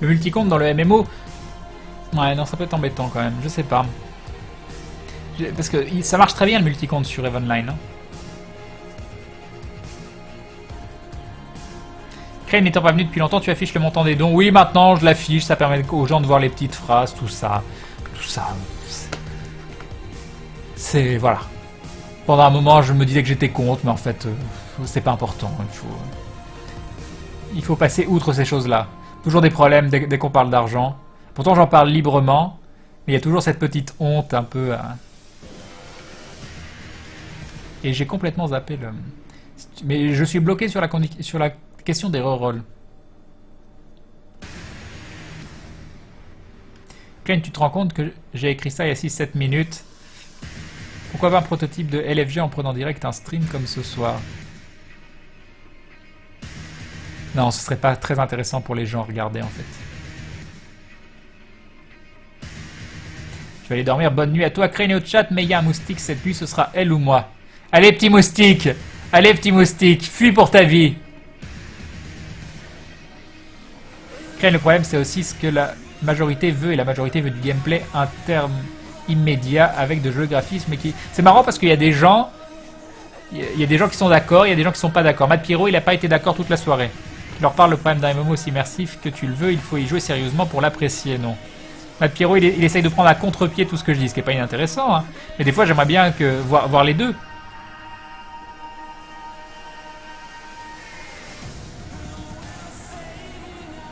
Le multicompte dans le MMO, ouais, non, ça peut être embêtant quand même, je sais pas. Parce que ça marche très bien le multicompte sur EVE Online. Hein. Crane n'étant pas venu depuis longtemps, tu affiches le montant des dons. Oui, maintenant je l'affiche, ça permet aux gens de voir les petites phrases, tout ça. C'est... voilà. Pendant un moment, je me disais que j'étais contre, mais en fait, c'est pas important. Il faut passer outre ces choses-là. Toujours des problèmes dès qu'on parle d'argent. Pourtant, j'en parle librement, mais il y a toujours cette petite honte un peu... Et j'ai complètement zappé le... Mais je suis bloqué sur la question des rerolls. Klein, tu te rends compte que j'ai écrit ça il y a 6-7 minutes? Pourquoi pas un prototype de LFG en prenant direct un stream comme ce soir? Non, ce serait pas très intéressant pour les gens à regarder en fait. Je vais aller dormir, bonne nuit à toi. Crane au chat, mais il y a un moustique cette nuit, ce sera elle ou moi. Allez petit moustique! Allez petit moustique, fuis pour ta vie! Crane, le problème c'est aussi ce que la majorité veut, et la majorité veut du gameplay interne immédiat avec de jolis graphismes. C'est marrant parce qu'il y a des gens... Il y a des gens qui sont d'accord, il y a des gens qui sont pas d'accord. Matt Pierrot, il n'a pas été d'accord toute la soirée. Je leur parle le problème d'un MMO aussi immersif que tu le veux, il faut y jouer sérieusement pour l'apprécier, non. Matt Pierrot, il essaye de prendre à contre-pied tout ce que je dis, ce qui n'est pas inintéressant, hein. Mais des fois, j'aimerais bien voir les deux.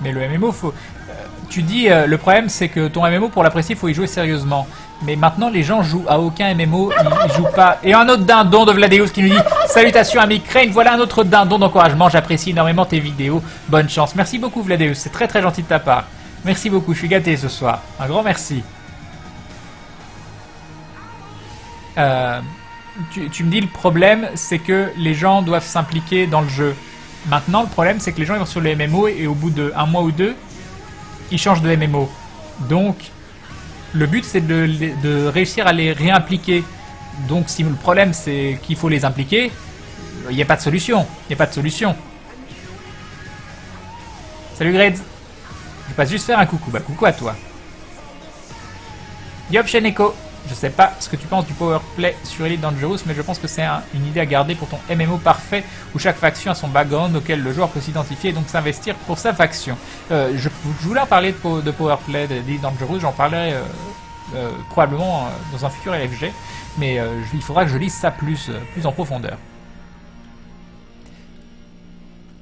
Mais le MMO, faut... tu dis, le problème, c'est que ton MMO, pour l'apprécier, il faut y jouer sérieusement. Mais maintenant, les gens jouent à aucun MMO, ils jouent pas. Et un autre dindon de Vladeus qui nous dit « Salutations, ami Crane, voilà un autre dindon d'encouragement, j'apprécie énormément tes vidéos, bonne chance. » Merci beaucoup, Vladeus, c'est très très gentil de ta part. Merci beaucoup, je suis gâté ce soir. Un grand merci. Tu me dis, le problème, c'est que les gens doivent s'impliquer dans le jeu. Maintenant, le problème, c'est que les gens ils vont sur le MMO et au bout d'un mois ou deux, ils changent de MMO. Donc... le but, c'est de réussir à les réimpliquer. Donc, si le problème, c'est qu'il faut les impliquer, il n'y a pas de solution. Il n'y a pas de solution. Salut Grades. Je passe juste faire un coucou. Bah, coucou à toi. Yop, Sheneko. Je sais pas ce que tu penses du powerplay sur Elite Dangerous, mais je pense que c'est une idée à garder pour ton MMO parfait, où chaque faction a son background auquel le joueur peut s'identifier et donc s'investir pour sa faction. Je voulais en parler de powerplay d'Elite Dangerous, j'en parlerai probablement dans un futur LFG, mais il faudra que je lise ça plus en profondeur.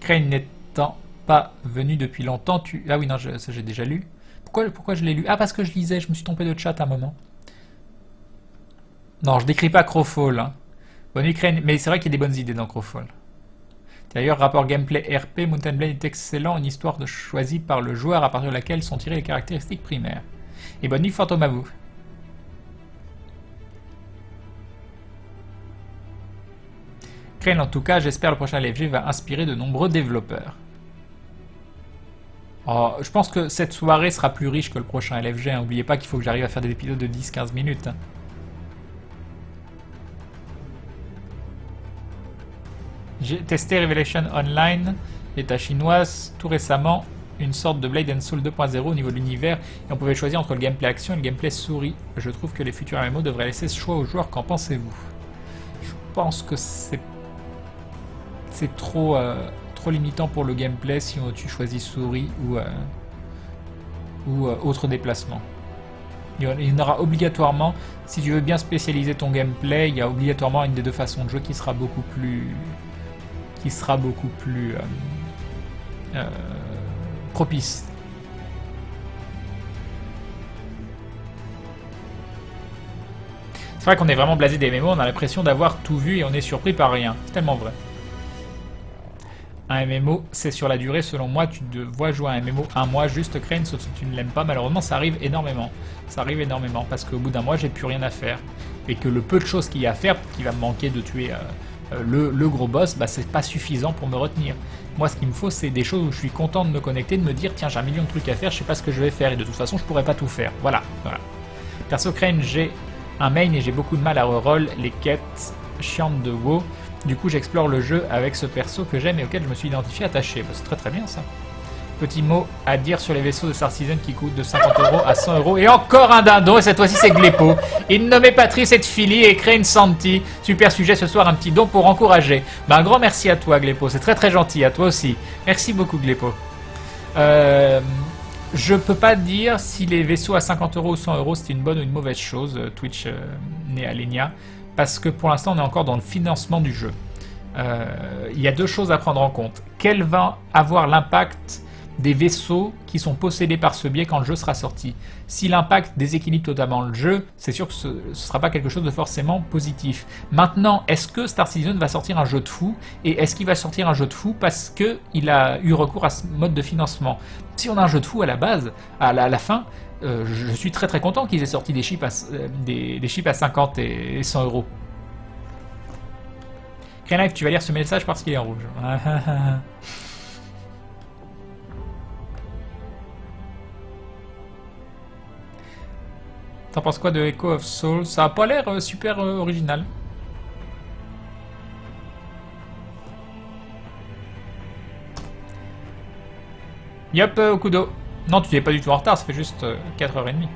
Crane n'étant pas venu depuis longtemps, Ah oui, non, ça j'ai déjà lu. Pourquoi je l'ai lu? Ah, parce que je lisais, je me suis trompé de chat à un moment. Non, je décris pas Crowfall. Hein. Bonne nuit, Crane. Mais c'est vrai qu'il y a des bonnes idées dans Crowfall. D'ailleurs, rapport gameplay RP, Mountain Blade est excellent, une histoire choisie par le joueur à partir de laquelle sont tirées les caractéristiques primaires. Et bonne nuit, Fantôme à vous. Crane, en tout cas, j'espère le prochain LFG va inspirer de nombreux développeurs. Oh, je pense que cette soirée sera plus riche que le prochain LFG. Hein. N'oubliez pas qu'il faut que j'arrive à faire des épisodes de 10-15 minutes. Hein. J'ai testé Revelation Online, l'état chinoise, tout récemment, une sorte de Blade and Soul 2.0 au niveau de l'univers, et on pouvait choisir entre le gameplay action et le gameplay souris. Je trouve que les futurs MMO devraient laisser ce choix aux joueurs, qu'en pensez-vous? Je pense que c'est trop limitant pour le gameplay si tu choisis souris ou autre déplacement. Il y en aura obligatoirement, si tu veux bien spécialiser ton gameplay, il y a obligatoirement une des deux façons de jeu qui sera beaucoup plus propice. C'est vrai qu'on est vraiment blasé des MMO, on a l'impression d'avoir tout vu et on est surpris par rien. C'est tellement vrai. Un MMO, c'est sur la durée, selon moi, tu dois jouer à un MMO un mois juste Crane, sauf si tu ne l'aimes pas. Malheureusement, ça arrive énormément. Ça arrive énormément, parce qu'au bout d'un mois, j'ai plus rien à faire. Et que le peu de choses qu'il y a à faire, qui va me manquer de tuer le gros boss, bah, c'est pas suffisant pour me retenir. Moi, ce qu'il me faut, c'est des choses où je suis content de me connecter, de me dire, tiens, j'ai 1 million de trucs à faire, je sais pas ce que je vais faire, et de toute façon, je pourrais pas tout faire. Voilà, voilà. Perso Crane, j'ai un main et j'ai beaucoup de mal à reroll les quêtes chiantes de WoW. Du coup, j'explore le jeu avec ce perso que j'aime et auquel je me suis identifié attaché. Bah, c'est très très bien ça. Petit mot à dire sur les vaisseaux de Star Citizen qui coûtent de 50 € à 100 €. Et encore un dindon, et cette fois-ci c'est Glepo. Il nommait Patrice et Philly et crée une Santi. Super sujet ce soir, un petit don pour encourager. Bah, un grand merci à toi Glepo, c'est très très gentil, à toi aussi. Merci beaucoup Glepo. Je peux pas dire si les vaisseaux à 50 € ou 100 € c'est une bonne ou une mauvaise chose, Twitch né à Lenia, parce que pour l'instant on est encore dans le financement du jeu. Il y a deux choses à prendre en compte. Quel va avoir l'impact des vaisseaux qui sont possédés par ce biais quand le jeu sera sorti? Si l'impact déséquilibre totalement le jeu, c'est sûr que ce ne sera pas quelque chose de forcément positif. Maintenant, est-ce que Star Citizen va sortir un jeu de fou? Et est-ce qu'il va sortir un jeu de fou parce qu'il a eu recours à ce mode de financement? Si on a un jeu de fou à la base, à la fin, je suis très très content qu'ils aient sorti des chips à 50 et 100 €. Crane Life, tu vas lire ce message parce qu'il est en rouge. T'en penses quoi de Echo of Soul? Ça a pas l'air super original. Yop, Okudo. Non, tu n'es pas du tout en retard, ça fait juste 4h30.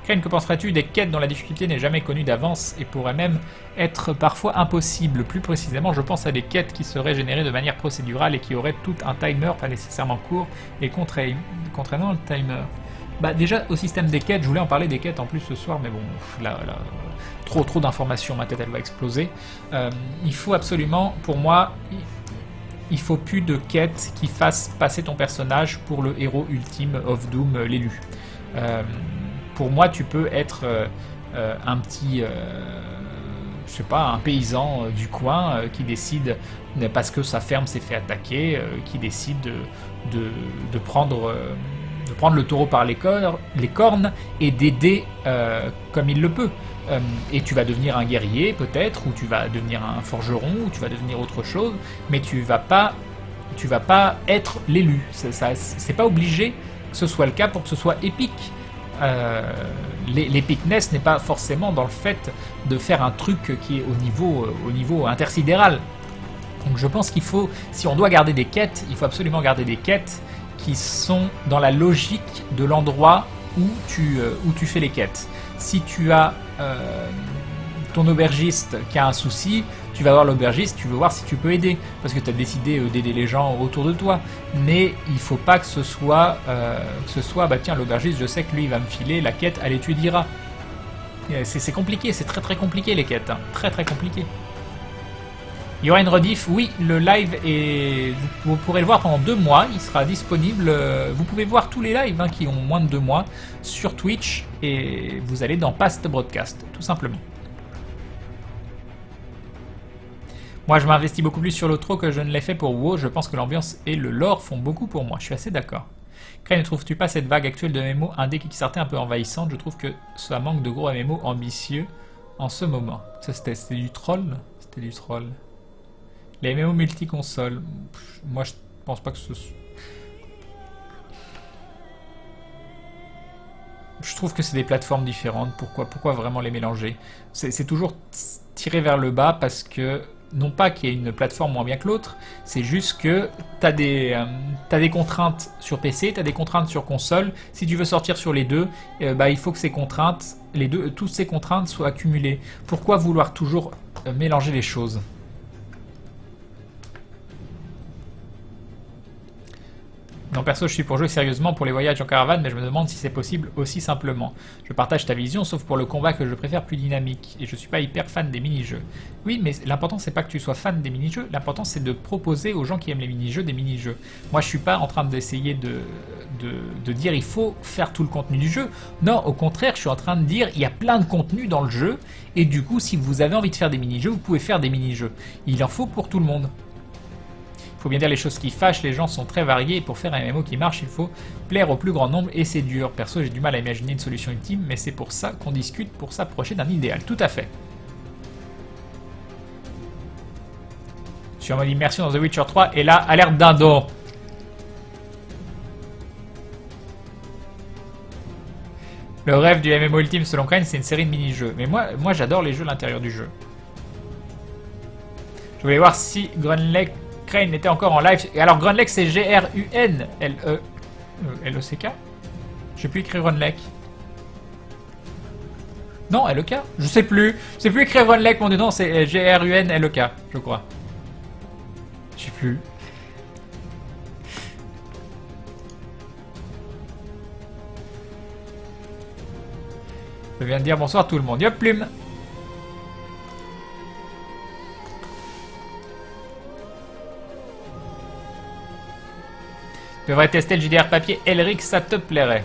Crane, que penserais-tu des quêtes dont la difficulté n'est jamais connue d'avance et pourrait même être parfois impossible? Plus précisément, je pense à des quêtes qui seraient générées de manière procédurale et qui auraient tout un timer, pas nécessairement court, et contraignant le timer. Bah déjà, au système des quêtes, je voulais en parler des quêtes en plus ce soir, mais bon, là trop d'informations, ma tête elle va exploser. Il faut absolument, pour moi, il faut plus de quêtes qui fassent passer ton personnage pour le héros ultime of Doom, l'élu. Pour moi, tu peux être un petit, je sais pas, un paysan du coin qui décide, parce que sa ferme s'est fait attaquer, qui décide de prendre le taureau par les cornes et d'aider comme il le peut. Et tu vas devenir un guerrier peut-être, ou tu vas devenir un forgeron, ou tu vas devenir autre chose, mais tu vas pas être l'élu. C'est pas obligé que ce soit le cas pour que ce soit épique. L'épicness n'est pas forcément dans le fait de faire un truc qui est au niveau intersidéral. Donc je pense qu'il faut, si on doit garder des quêtes, il faut absolument garder des quêtes qui sont dans la logique de l'endroit où tu fais les quêtes. Si tu as ton aubergiste qui a un souci, tu vas voir l'aubergiste, tu veux voir si tu peux aider, parce que tu as décidé d'aider les gens autour de toi. Mais il faut pas que ce soit, bah tiens, l'aubergiste, je sais que lui il va me filer la quête, allez tu diras. C'est compliqué, c'est très très compliqué les quêtes, hein. Très très compliqué. Il y aura une rediff, oui, le live est... Vous pourrez le voir pendant 2 mois, il sera disponible... Vous pouvez voir tous les lives qui ont moins de 2 mois sur Twitch et vous allez dans Past Broadcast, tout simplement. Moi, je m'investis beaucoup plus sur l'outro que je ne l'ai fait pour WoW, je pense que l'ambiance et le lore font beaucoup pour moi, je suis assez d'accord. Crane, ne trouves-tu pas cette vague actuelle de MMO indé qui sortait un peu envahissante? Je trouve que ça manque de gros MMO ambitieux en ce moment. Ça, c'était du troll? C'était du troll. Les MMO multi-consoles, moi je pense pas que ce soit... Je trouve que c'est des plateformes différentes, pourquoi vraiment les mélanger? C'est toujours tiré vers le bas parce que, non pas qu'il y ait une plateforme moins bien que l'autre, c'est juste que t'as des contraintes sur PC, t'as des contraintes sur console, si tu veux sortir sur les deux, il faut que ces contraintes, toutes ces contraintes soient accumulées. Pourquoi vouloir toujours mélanger les choses? Non, perso, je suis pour jouer sérieusement pour les voyages en caravane, mais je me demande si c'est possible aussi simplement. Je partage ta vision, sauf pour le combat que je préfère plus dynamique, et je suis pas hyper fan des mini-jeux. Oui, mais l'important c'est pas que tu sois fan des mini-jeux, l'important c'est de proposer aux gens qui aiment les mini-jeux des mini-jeux. Moi, je suis pas en train d'essayer de dire il faut faire tout le contenu du jeu. Non, au contraire, je suis en train de dire il y a plein de contenu dans le jeu, et du coup, si vous avez envie de faire des mini-jeux, vous pouvez faire des mini-jeux. Il en faut pour tout le monde. Il faut bien dire les choses qui fâchent, les gens sont très variés et pour faire un MMO qui marche, il faut plaire au plus grand nombre et c'est dur. Perso, j'ai du mal à imaginer une solution ultime, mais c'est pour ça qu'on discute pour s'approcher d'un idéal. Tout à fait. Je suis en mode immersion dans The Witcher 3 et là, alerte dindon. Le rêve du MMO ultime selon Crane, c'est une série de mini-jeux. Mais moi j'adore les jeux à l'intérieur du jeu. Je voulais voir si Grunlake Crane était encore en live. Et alors Grunlake c'est G-R-U-N-L-E-C-K. Je sais plus écrire Grunlake. Non, L-E-K. Je sais plus. Je sais plus écrire Grunlake, mon dieu. Non, c'est G-R-U-N-L-E-K, je crois. Je sais plus. Je viens de dire bonsoir tout le monde. Yop, plume. Tu devrais tester le JDR papier Elric, ça te plairait.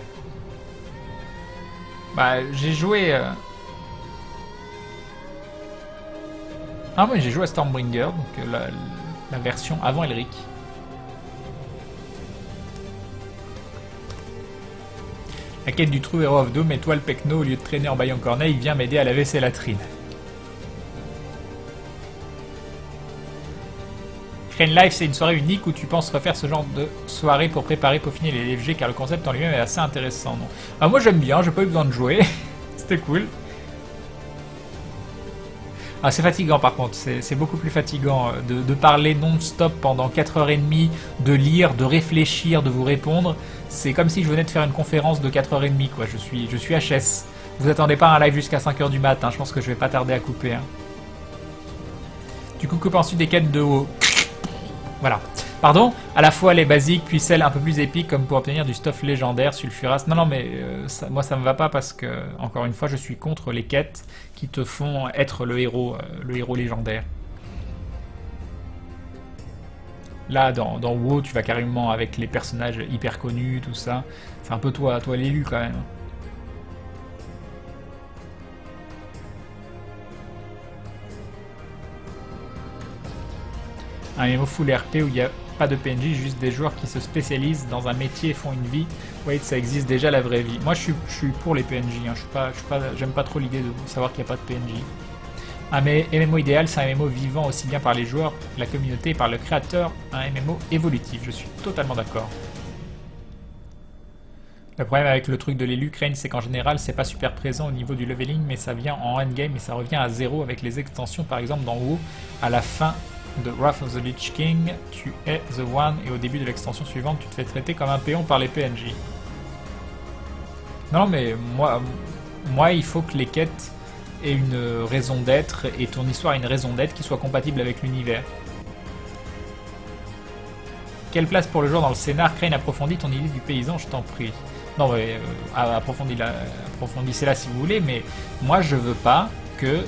Bah, j'ai joué... Ah oui, j'ai joué à Stormbringer, donc la version avant Elric. La quête du True Hero of Doom, étoile Pecno, au lieu de traîner en baillant corneille, vient m'aider à laver ses latrines. Crane Live, c'est une soirée unique où tu penses refaire ce genre de soirée pour préparer, peaufiner les LFG, car le concept en lui-même est assez intéressant. Non ah, moi j'aime bien, j'ai pas eu besoin de jouer. C'était cool. Ah, c'est fatigant par contre, c'est beaucoup plus fatigant de parler non-stop pendant 4h30, de lire, de réfléchir, de vous répondre. C'est comme si je venais de faire une conférence de 4h30 quoi, je suis HS. Vous attendez pas un live jusqu'à 5h du matin, je pense que je vais pas tarder à couper. Hein. Du coup, coupe ensuite des quêtes de haut. Voilà. Pardon, à la fois les basiques, puis celles un peu plus épiques, comme pour obtenir du stuff légendaire, sulfuras. Non, mais moi ça me va pas parce que, encore une fois, je suis contre les quêtes qui te font être le héros légendaire. Là, dans WoW, tu vas carrément avec les personnages hyper connus, tout ça. C'est un peu toi l'élu quand même. Un MMO full RP où il y a pas de PNJ, juste des joueurs qui se spécialisent dans un métier et font une vie. Wait, ça existe déjà la vraie vie. Moi, je suis pour les PNJ. Hein. J'aime pas trop l'idée de savoir qu'il n'y a pas de PNJ. Un MMO idéal, c'est un MMO vivant aussi bien par les joueurs, la communauté et par le créateur. Un MMO évolutif. Je suis totalement d'accord. Le problème avec le truc de l'élu Crane, c'est qu'en général, c'est pas super présent au niveau du leveling, mais ça vient en endgame et ça revient à 0 avec les extensions. Par exemple, dans WoW, à la fin de Wrath of the Lich King, tu es The One et au début de l'extension suivante, tu te fais traiter comme un péon par les PNJ. Non, mais moi, il faut que les quêtes aient une raison d'être et ton histoire ait une raison d'être qui soit compatible avec l'univers. Quelle place pour le joueur dans le scénar? Crane, approfondis ton idée du paysan, je t'en prie. Non, mais approfondissez-la si vous voulez, mais moi, je veux pas que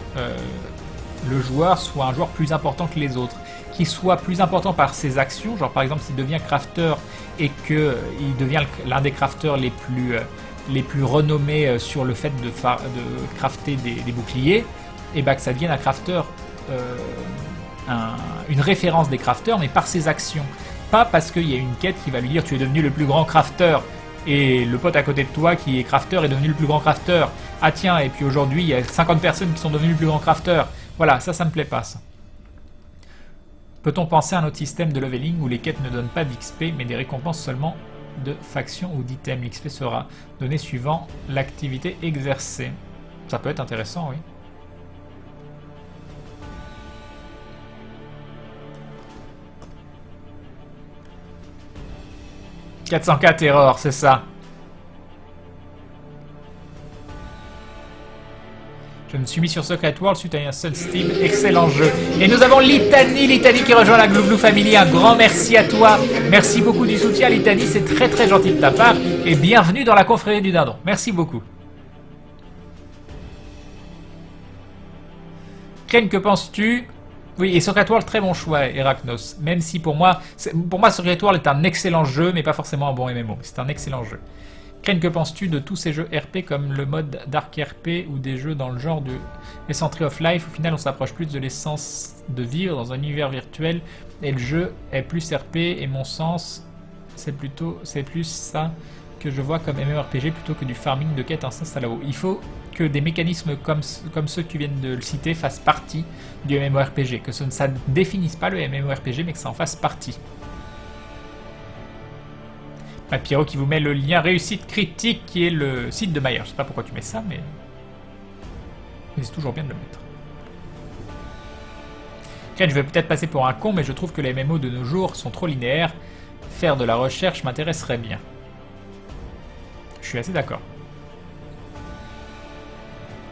le joueur soit un joueur plus important que les autres, qu'il soit plus important par ses actions, genre par exemple s'il devient crafter et qu'il devient l'un des crafters les plus renommés sur le fait de crafter des boucliers, et bah que ça devienne un crafter, une référence des crafters, mais par ses actions. Pas parce qu'il y a une quête qui va lui dire tu es devenu le plus grand crafter, et le pote à côté de toi qui est crafter est devenu le plus grand crafter. Ah tiens, et puis aujourd'hui il y a 50 personnes qui sont devenues le plus grand crafter. Voilà, ça me plaît pas, ça. Peut-on penser à un autre système de leveling où les quêtes ne donnent pas d'XP, mais des récompenses seulement de factions ou d'items? L'XP sera donné suivant l'activité exercée. Ça peut être intéressant, oui. « 404 erreurs, c'est ça. Je me suis mis sur Secret World suite à un seul Steam. Excellent jeu. Et nous avons Litani qui rejoint la Glouglou Family. Un grand merci à toi. Merci beaucoup du soutien, Litani. C'est très très gentil de ta part. Et bienvenue dans la confrérie du Dindon. Merci beaucoup. Crane, que penses-tu? Oui, et Secret World, très bon choix, Erachnos. Même si pour moi Secret World est un excellent jeu, mais pas forcément un bon MMO. C'est un excellent jeu. Crane, que penses-tu de tous ces jeux RP comme le mode Dark RP ou des jeux dans le genre de Essentry of Life? Au final, on s'approche plus de l'essence de vivre dans un univers virtuel et le jeu est plus RP et mon sens, c'est plus ça que je vois comme MMORPG plutôt que du farming de quête instance à la haut. Il faut que des mécanismes comme ceux que tu viens de le citer fassent partie du MMORPG, que ça ne définisse pas le MMORPG mais que ça en fasse partie. Pyro qui vous met le lien réussite critique qui est le site de Maillard. Je sais pas pourquoi tu mets ça, mais c'est toujours bien de le mettre. Crane, je vais peut-être passer pour un con, mais je trouve que les MMO de nos jours sont trop linéaires. Faire de la recherche m'intéresserait bien. Je suis assez d'accord.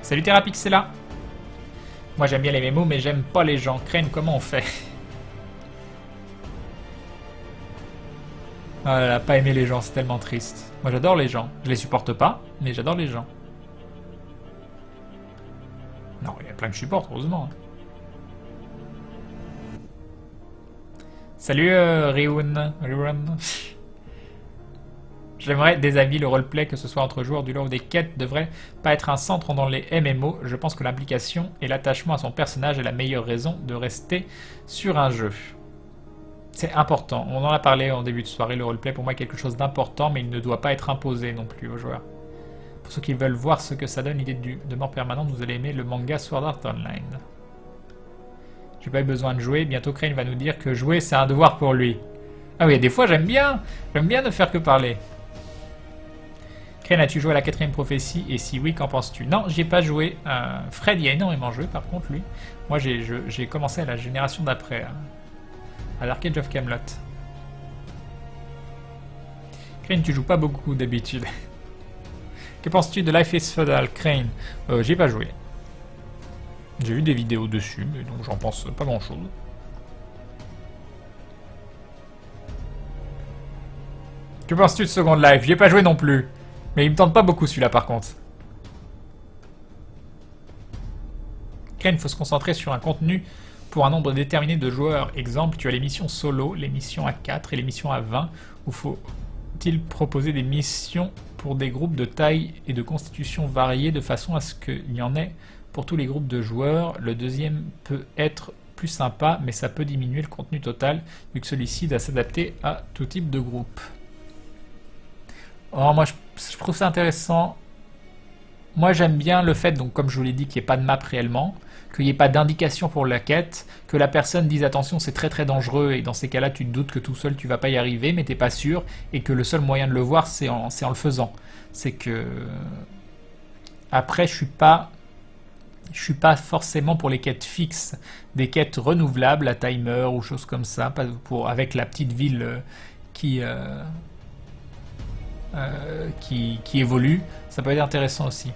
Salut Thérapix, c'est là. Moi j'aime bien les MMO, mais j'aime pas les gens. Crane, comment on fait? Oh là là, pas aimer les gens, c'est tellement triste. Moi j'adore les gens. Je les supporte pas, mais j'adore les gens. Non, il y a plein que je supporte, heureusement. Salut Riun. J'aimerais des avis, le roleplay, que ce soit entre joueurs du lore ou des quêtes, devrait pas être un centre dans les MMO. Je pense que l'implication et l'attachement à son personnage est la meilleure raison de rester sur un jeu. C'est important. On en a parlé en début de soirée, le roleplay pour moi est quelque chose d'important, mais il ne doit pas être imposé non plus aux joueurs. Pour ceux qui veulent voir ce que ça donne, l'idée de mort permanente, vous allez aimer le manga Sword Art Online. J'ai pas eu besoin de jouer, bientôt Crane va nous dire que jouer c'est un devoir pour lui. Ah oui, des fois j'aime bien ne faire que parler. Crane, as-tu joué à la 4ème prophétie? Et si oui, qu'en penses-tu? Non, j'y ai pas joué. Fred y a énormément joué par contre lui. Moi j'ai commencé à la génération d'après. À l'Arcade of Camelot. Crane, tu joues pas beaucoup d'habitude. Que penses-tu de Life is Feudal, Crane? J'y ai pas joué. J'ai vu des vidéos dessus, mais donc j'en pense pas grand-chose. Que penses-tu de Second Life? J'y ai pas joué non plus. Mais il me tente pas beaucoup celui-là par contre. Crane, il faut se concentrer sur un contenu pour un nombre déterminé de joueurs. Exemple, tu as les missions solo, les missions à 4 et les missions à 20. Ou faut-il proposer des missions pour des groupes de taille et de constitution variées de façon à ce qu'il y en ait pour tous les groupes de joueurs? Le deuxième peut être plus sympa, mais ça peut diminuer le contenu total, vu que celui-ci doit s'adapter à tout type de groupe. Alors moi, je trouve ça intéressant. Moi, j'aime bien le fait, donc comme je vous l'ai dit, qu'il n'y ait pas de map réellement, qu'il n'y ait pas d'indication pour la quête, que la personne dise attention, c'est très très dangereux, et dans ces cas-là, tu te doutes que tout seul, tu vas pas y arriver, mais t'es pas sûr, et que le seul moyen de le voir, c'est en le faisant. C'est que... Après, je suis pas forcément pour les quêtes fixes, des quêtes renouvelables à timer ou choses comme ça, pas avec la petite ville qui évolue, ça peut être intéressant aussi.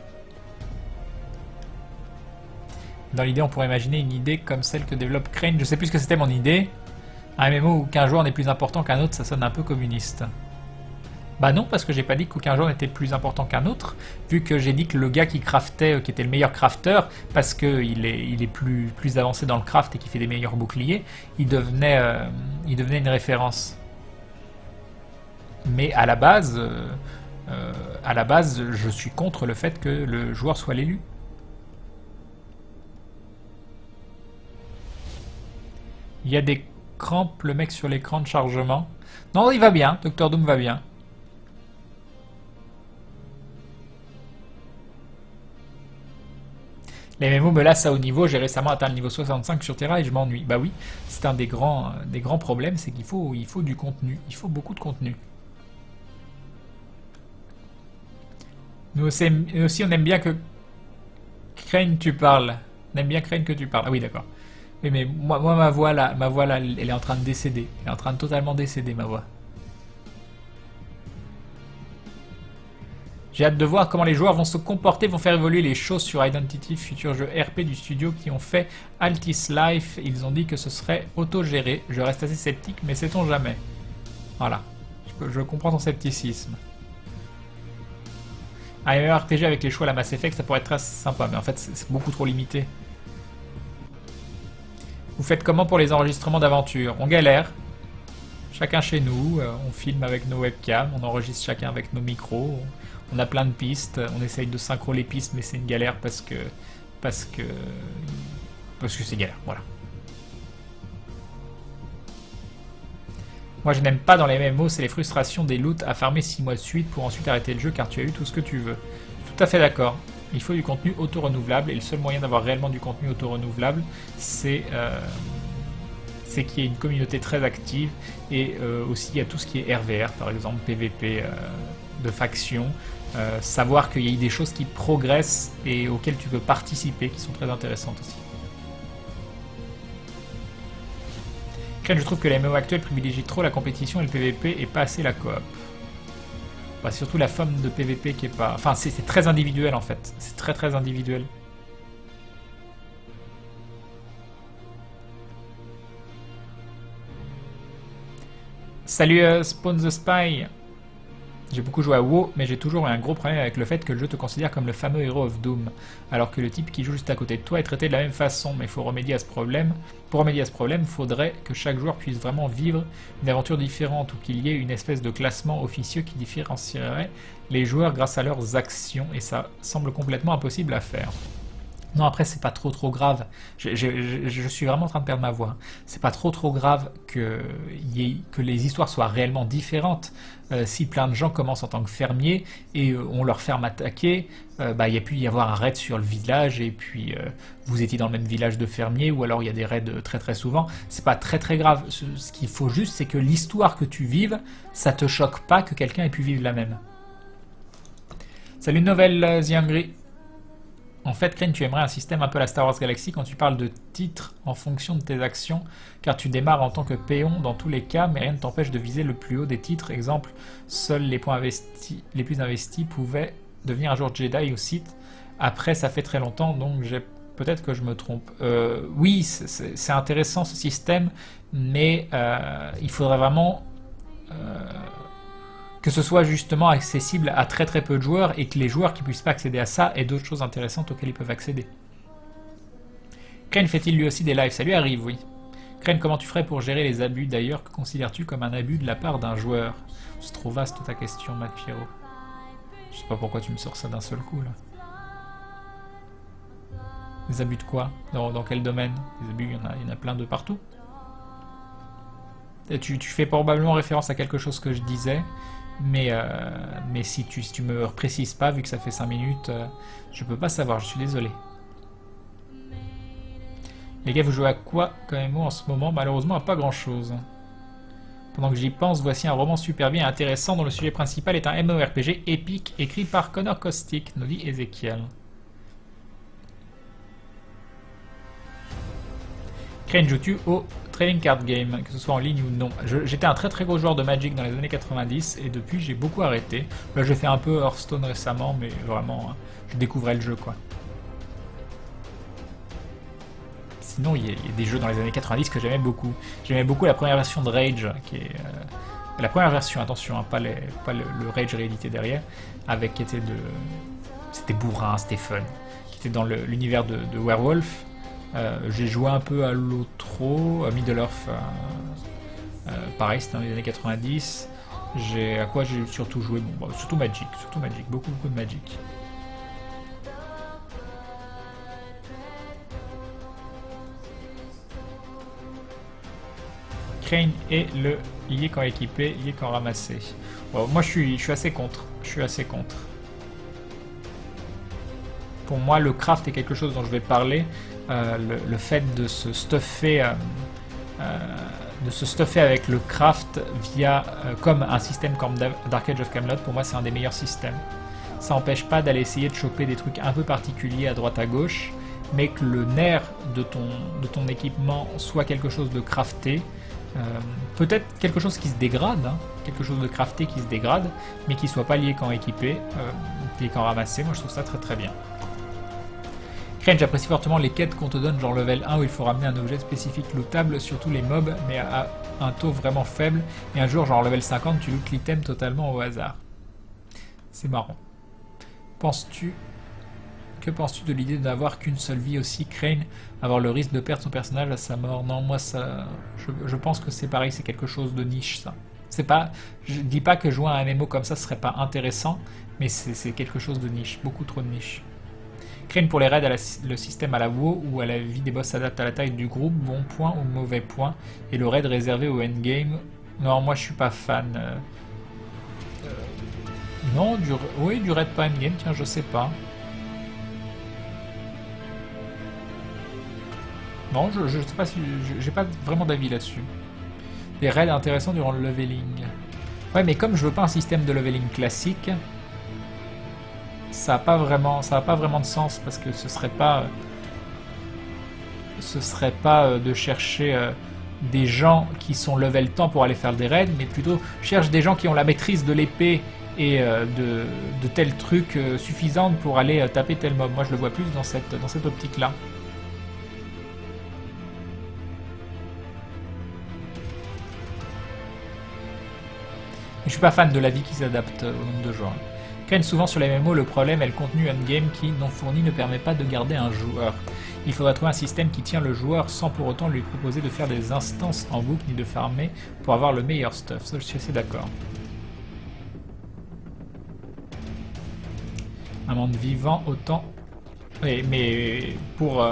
Dans l'idée, on pourrait imaginer une idée comme celle que développe Crane. Je sais plus ce que c'était mon idée. Un MMO où qu'un joueur n'est plus important qu'un autre, ça sonne un peu communiste. Bah non, parce que j'ai pas dit qu'aucun joueur n'était plus important qu'un autre, vu que j'ai dit que le gars qui craftait, qui était le meilleur crafter, parce qu'il est plus avancé dans le craft et qui fait des meilleurs boucliers, il devenait une référence. Mais à la base, je suis contre le fait que le joueur soit l'élu. Il y a des crampes, le mec sur l'écran de chargement. Non, il va bien, Dr Doom va bien. Les MMO me lassent à haut niveau, j'ai récemment atteint le niveau 65 sur Terra et je m'ennuie. Bah oui, c'est un des grands problèmes, c'est qu'il faut du contenu, il faut beaucoup de contenu. Nous aussi on aime bien que Crane tu parles. On aime bien Crane que tu parles. Ah oui d'accord. Oui mais moi ma voix là, elle est en train de décéder. Elle est en train de totalement décéder ma voix. J'ai hâte de voir comment les joueurs vont se comporter, vont faire évoluer les choses sur Identity, futur jeu RP du studio qui ont fait Altis Life. Ils ont dit que ce serait autogéré. Je reste assez sceptique, mais sait-on jamais. Voilà. Je comprends ton scepticisme. Un MMORPG avec les choix à la Mass Effect, ça pourrait être très sympa, mais en fait, c'est beaucoup trop limité. Vous faites comment pour les enregistrements d'aventure? On galère. Chacun chez nous, on filme avec nos webcams, on enregistre chacun avec nos micros. On a plein de pistes, on essaye de synchro les pistes, mais c'est une galère parce que c'est galère, voilà. Moi je n'aime pas dans les MMO, c'est les frustrations des loots à farmer 6 mois de suite pour ensuite arrêter le jeu car tu as eu tout ce que tu veux. Tout à fait d'accord. Il faut du contenu auto-renouvelable et le seul moyen d'avoir réellement du contenu auto-renouvelable, c'est qu'il y ait une communauté très active et aussi il y a tout ce qui est RVR, par exemple PVP de faction. Savoir qu'il y a des choses qui progressent et auxquelles tu peux participer, qui sont très intéressantes aussi. Je trouve que les MMO actuels privilégient trop la compétition et le PVP et pas assez la coop. Bah, surtout la forme de PVP qui est pas... Enfin, c'est très individuel en fait. C'est très individuel. Salut Spawn the Spy. J'ai beaucoup joué à WoW, mais j'ai toujours eu un gros problème avec le fait que le jeu te considère comme le fameux héros of Doom, alors que le type qui joue juste à côté de toi est traité de la même façon, mais il faut remédier à ce problème. Pour remédier à ce problème, il faudrait que chaque joueur puisse vraiment vivre une aventure différente, ou qu'il y ait une espèce de classement officieux qui différencierait les joueurs grâce à leurs actions, et ça semble complètement impossible à faire. Non, après, c'est pas trop grave. Je suis vraiment en train de perdre ma voix. C'est pas trop grave que les histoires soient réellement différentes. Si plein de gens commencent en tant que fermiers et on leur ferme attaquer, il y a pu y avoir un raid sur le village et puis vous étiez dans le même village de fermiers ou alors il y a des raids très souvent. C'est pas très grave. Ce qu'il faut juste, c'est que l'histoire que tu vives, ça te choque pas que quelqu'un ait pu vivre la même. Salut Novel Ziangri. En fait, Crane, tu aimerais un système un peu à la Star Wars Galaxy quand tu parles de titres en fonction de tes actions, car tu démarres en tant que péon dans tous les cas, mais rien ne t'empêche de viser le plus haut des titres. Exemple, seuls les points les plus investis pouvaient devenir un jour Jedi ou Sith. Après, ça fait très longtemps, donc peut-être que je me trompe. Oui, c'est intéressant ce système, mais il faudrait vraiment... que ce soit justement accessible à très peu de joueurs et que les joueurs qui ne puissent pas accéder à ça aient d'autres choses intéressantes auxquelles ils peuvent accéder. Crane fait-il lui aussi des lives? Ça lui arrive, oui. Crane, comment tu ferais pour gérer les abus? D'ailleurs, que considères-tu comme un abus de la part d'un joueur? C'est trop vaste ta question, Matt Pierrot. Je sais pas pourquoi tu me sors ça d'un seul coup, là. Des abus de quoi? Dans quel domaine? Des abus, il y en a plein de partout. Et tu fais probablement référence à quelque chose que je disais. Mais si tu me précises pas, vu que ça fait 5 minutes, je peux pas savoir, je suis désolé. Les gars, vous jouez à quoi comme MMO en ce moment? Malheureusement, à pas grand chose. Pendant que j'y pense, voici un roman super bien et intéressant dont le sujet principal est un MMORPG épique écrit par Connor Caustic, nous dit Ezekiel. Crane, joues-tu au trading card game, que ce soit en ligne ou non? J'étais un très gros joueur de Magic dans les années 90 et depuis j'ai beaucoup arrêté. Là j'ai fait un peu Hearthstone récemment, mais vraiment je découvrais le jeu quoi. Sinon il y a des jeux dans les années 90 que j'aimais beaucoup. J'aimais beaucoup la première version de Rage, qui est la première version, attention, hein, pas le Rage réédité derrière, c'était bourrin, c'était fun, qui était dans l'univers de Werewolf. J'ai joué un peu à l'Otro, à Middle-earth, pareil, c'était dans les années 90. À quoi j'ai surtout joué? Surtout Magic, beaucoup de Magic. Crane est le lié quand équipé, lié quand ramassé. Bon, moi je suis assez contre. Pour moi, le craft est quelque chose dont je vais parler. Le fait de se stuffer avec le craft via comme un système comme Dark Age of Camelot, pour moi c'est un des meilleurs systèmes. Ça n'empêche pas d'aller essayer de choper des trucs un peu particuliers à droite à gauche, mais que le nerf de ton équipement soit quelque chose de crafté. Peut-être quelque chose qui se dégrade, hein, quelque chose de crafté qui se dégrade, mais qui soit pas lié quand équipé, lié quand ramassé. Moi je trouve ça très très bien. Crane, j'apprécie fortement les quêtes qu'on te donne, genre level 1 où il faut ramener un objet spécifique lootable sur tous les mobs, mais à un taux vraiment faible, et un jour genre level 50 tu lootes l'item totalement au hasard. C'est marrant. Que penses-tu de l'idée de n'avoir qu'une seule vie aussi, Crane, avoir le risque de perdre son personnage à sa mort? Non, moi ça, je pense que c'est pareil, c'est quelque chose de niche ça. C'est pas, je dis pas que jouer à un MMO comme ça serait pas intéressant, mais c'est quelque chose de niche, beaucoup trop de niche. Crane, pour les raids, le système à la WoW où à la vie des boss s'adapte à la taille du groupe, bon point ou mauvais point, et le raid réservé au endgame. Non, moi je suis pas fan. Non, oui, du raid pas endgame, tiens, je sais pas. Non, je sais pas si. J'ai pas vraiment d'avis là-dessus. Des raids intéressants durant le leveling. Ouais, mais comme je veux pas un système de leveling classique, ça a pas vraiment de sens parce que ce serait pas de chercher des gens qui sont level temps pour aller faire des raids, mais plutôt cherche des gens qui ont la maîtrise de l'épée et de tels trucs suffisante pour aller taper tel mob. Moi je le vois plus dans cette optique-là. Je suis pas fan de la vie qui s'adapte au nombre de joueurs. Crane, souvent sur les MMO, le problème est le contenu endgame qui, non fourni, ne permet pas de garder un joueur. Il faudra trouver un système qui tient le joueur sans pour autant lui proposer de faire des instances en boucle ni de farmer pour avoir le meilleur stuff. Ça, je suis assez d'accord. Un monde vivant, autant... Oui, mais pour